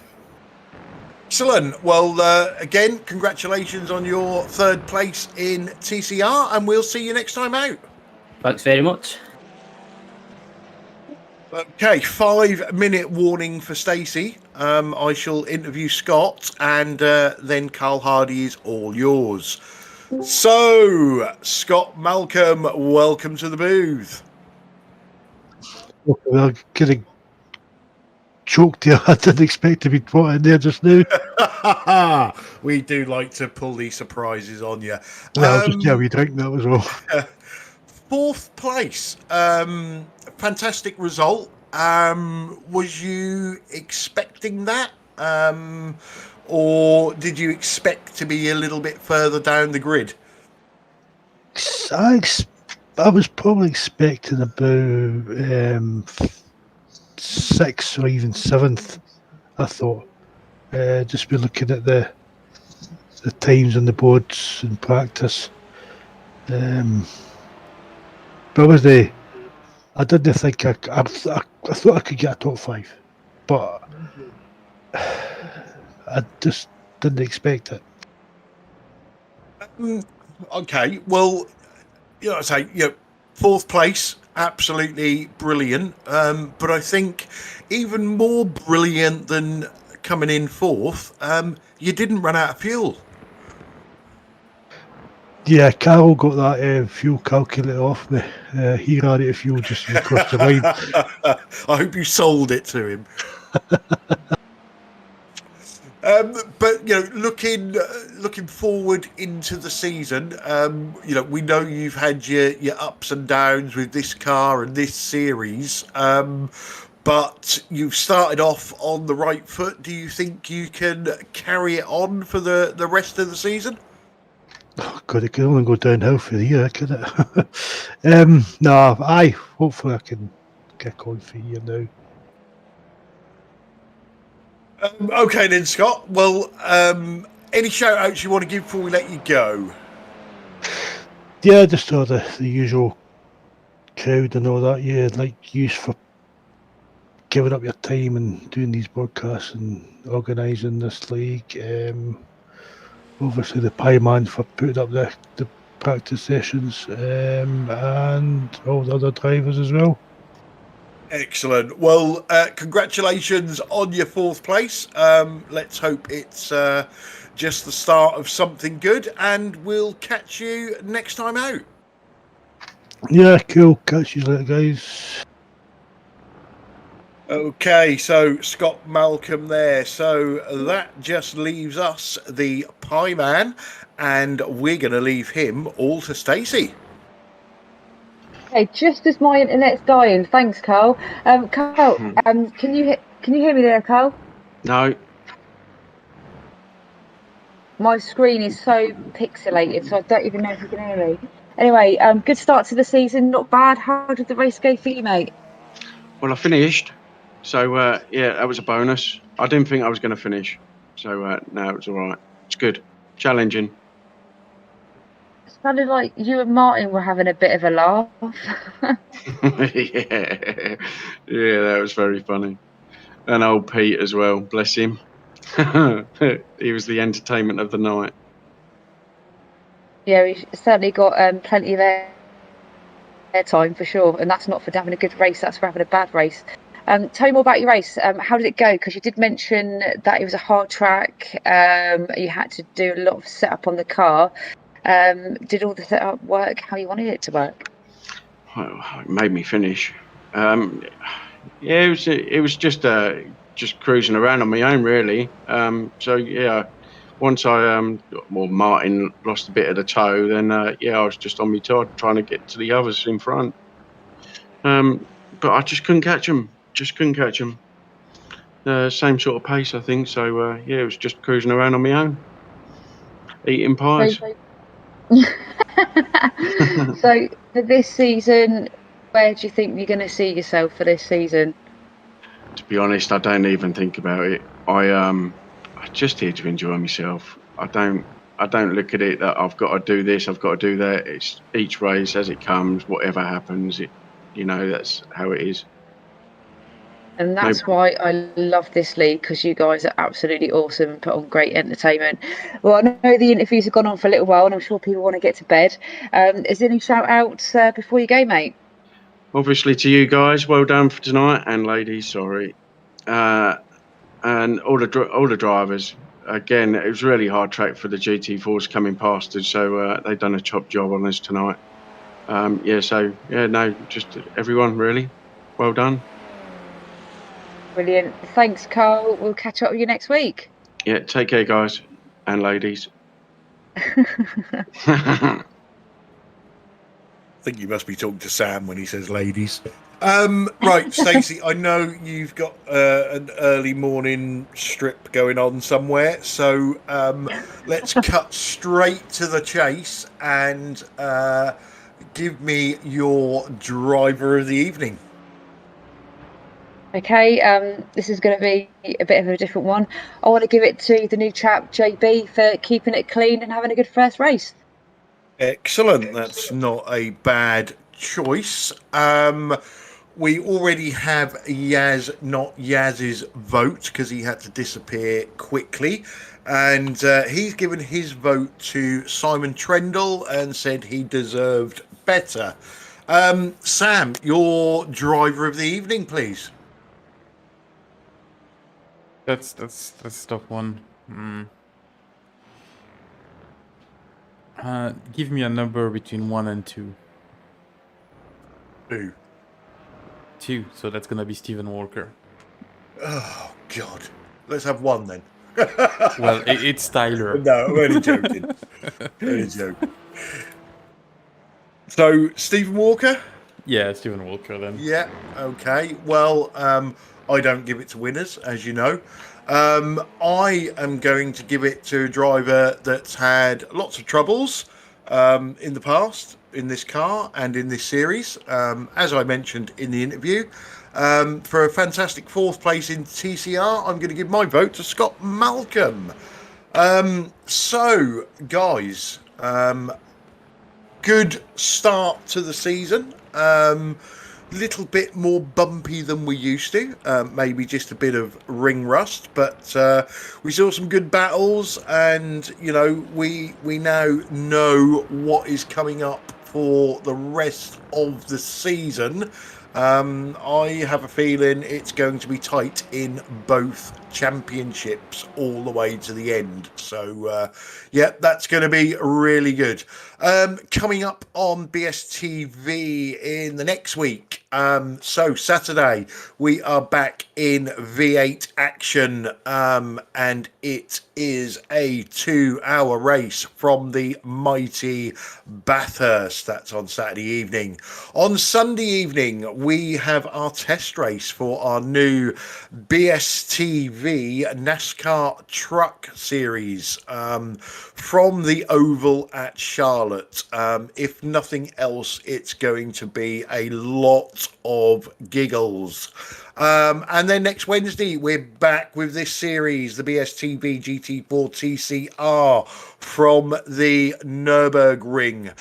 Excellent. Well, again, congratulations on your 3rd place in TCR, and we'll see you next time out. Thanks very much. Okay, 5-minute warning for Stacey. I shall interview Scott, and then Carl Hardy is all yours. So, Scott Malcolm, welcome to the booth. Well, I'm getting choked here. I didn't expect to be put in there just now. We do like to pull these surprises on you. Well, just we drink that as well. 4th place. Fantastic result. Was you expecting that? Or did you expect to be a little bit further down the grid? I was probably expecting about 6th or even 7th, I thought. Just been looking at the times on the boards in practice. But I didn't think I thought I could get a top 5, but I just didn't expect it. Okay, well, I say 4th place, absolutely brilliant. But I think even more brilliant than coming in 4th, you didn't run out of fuel. Yeah, Carol got that fuel calculator off me. He ran out of fuel just across the line. I hope you sold it to him. But looking forward into the season, we know you've had your ups and downs with this car and this series, but you've started off on the right foot. Do you think you can carry it on for the rest of the season? Oh God, it can only go downhill for the year, can it? Hopefully I can kick on for a year now. Okay then, Scott. Well, any shout outs you want to give before we let you go? Yeah, just all the usual crowd and all that. Yeah, like use for giving up your time and doing these broadcasts and organising this league. Obviously the Pie Man for putting up the practice sessions, and all the other drivers as well. Excellent. Well, congratulations on your 4th place. Let's hope it's just the start of something good, and we'll catch you next time out. Yeah, cool. Catch you later, guys. Okay, so Scott Malcolm there. So that just leaves us, the Pie Man, and we're going to leave him all to Stacey. Okay, just as my internet's dying, thanks, Carl. Carl, can you hear me there, Carl? No. My screen is so pixelated, so I don't even know if you can hear me. Anyway, good start to the season, not bad. How did the race go for you, mate? Well, I finished, so that was a bonus. I didn't think I was going to finish, so no, it was all right. It's good, challenging. It sounded like you and Martin were having a bit of a laugh. yeah, that was very funny. And old Pete as well, bless him. He was the entertainment of the night. Yeah, we certainly got plenty of airtime for sure, and that's not for having a good race, that's for having a bad race. Tell me more about your race. How did it go? Because you did mention that it was a hard track. You had to do a lot of setup on the car. Did all the setup work how you wanted it to work? Well, it made me finish. Yeah, it was just cruising around on my own, really. So yeah, once Martin lost a bit of the toe, then yeah, I was just on my toe trying to get to the others in front. But I just couldn't catch them. Just couldn't catch them. Same sort of pace, I think. So yeah, it was just cruising around on my own, eating pies. So for this season, where do you think you're going to see yourself for this season? To be honest, I don't even think about it. I'm just here to enjoy myself. I don't look at it that I've got to do this, I've got to do that. It's each race as it comes, whatever happens. That's how it is. And that's why I love this league, because you guys are absolutely awesome and put on great entertainment. Well, I know the interviews have gone on for a little while, and I'm sure people want to get to bed. Is there any shout outs before you go, mate? Obviously to you guys, well done for tonight, and ladies, sorry, and all the drivers. Again, it was a really hard track for the GT4s coming past us, so they've done a top job on us tonight. Just everyone, really, well done. Brilliant. Thanks, Carl. We'll catch up with you next week. Yeah, take care, guys and ladies. I think you must be talking to Sam when he says ladies. Right, Stacey, I know you've got an early morning strip going on somewhere, so let's cut straight to the chase and give me your driver of the evening. Okay, this is going to be a bit of a different one. I want to give it to the new chap, JB, for keeping it clean and having a good first race. Excellent. That's not a bad choice. We already have Yaz, not Yaz's vote, because he had to disappear quickly. And he's given his vote to Simon Trendle and said he deserved better. Sam, your driver of the evening, please. That's a tough one. Give me a number between 1 and 2. 2. 2. So that's gonna be Stephen Walker. Oh God. Let's have 1 then. Well, it's Tyler. No, I'm only joking. Only joking. So Stephen Walker. Yeah, Stephen Walker then. Yeah. Okay. Well, I don't give it to winners, as you know. I am going to give it to a driver that's had lots of troubles in the past in this car and in this series. As I mentioned in the interview, for a fantastic 4th place in TCR, I'm going to give my vote to Scott Malcolm. So, guys, good start to the season. Little bit more bumpy than we used to, maybe just a bit of ring rust, but we saw some good battles, and we now know what is coming up for the rest of the season. I have a feeling it's going to be tight in both championships all the way to the end. So, yeah, that's going to be really good. Coming up on BSTV in the next week. So Saturday, we are back in V8 action, and it is a 2-hour race from the mighty Bathurst. That's on Saturday evening. On Sunday evening, we have our test race for our new BSTV NASCAR Truck Series from the Oval at Charlotte. If nothing else, it's going to be a lot of giggles. And then next Wednesday, we're back with this series, the BSTV GT4 TCR from the Nürburgring.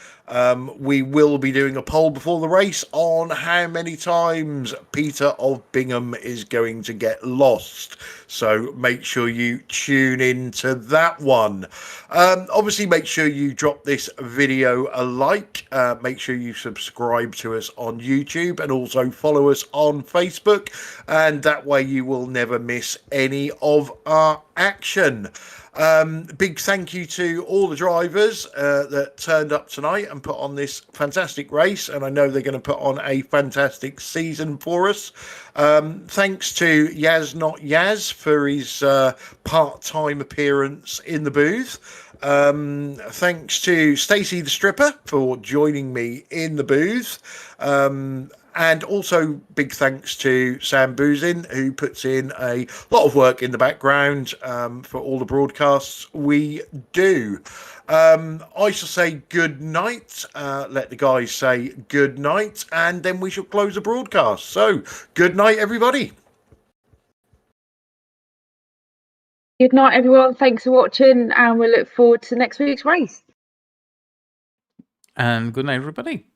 We will be doing a poll before the race on how many times Peter of Bingham is going to get lost. So make sure you tune in to that one. Obviously, make sure you drop this video a like. Make sure you subscribe to us on YouTube and also follow us on Facebook. And that way you will never miss any of our action. Big thank you to all the drivers that turned up tonight and put on this fantastic race, and I know they're going to put on a fantastic season for us. Thanks to Yaz Not Yaz for his part-time appearance in the booth. Thanks to Stacey the Stripper for joining me in the booth. And also big thanks to Sam Boozin, who puts in a lot of work in the background for all the broadcasts we do. I shall say good night. Let the guys say good night, and then we shall close the broadcast. So good night, everybody. Good night, everyone. Thanks for watching, and we look forward to next week's race. And good night, everybody.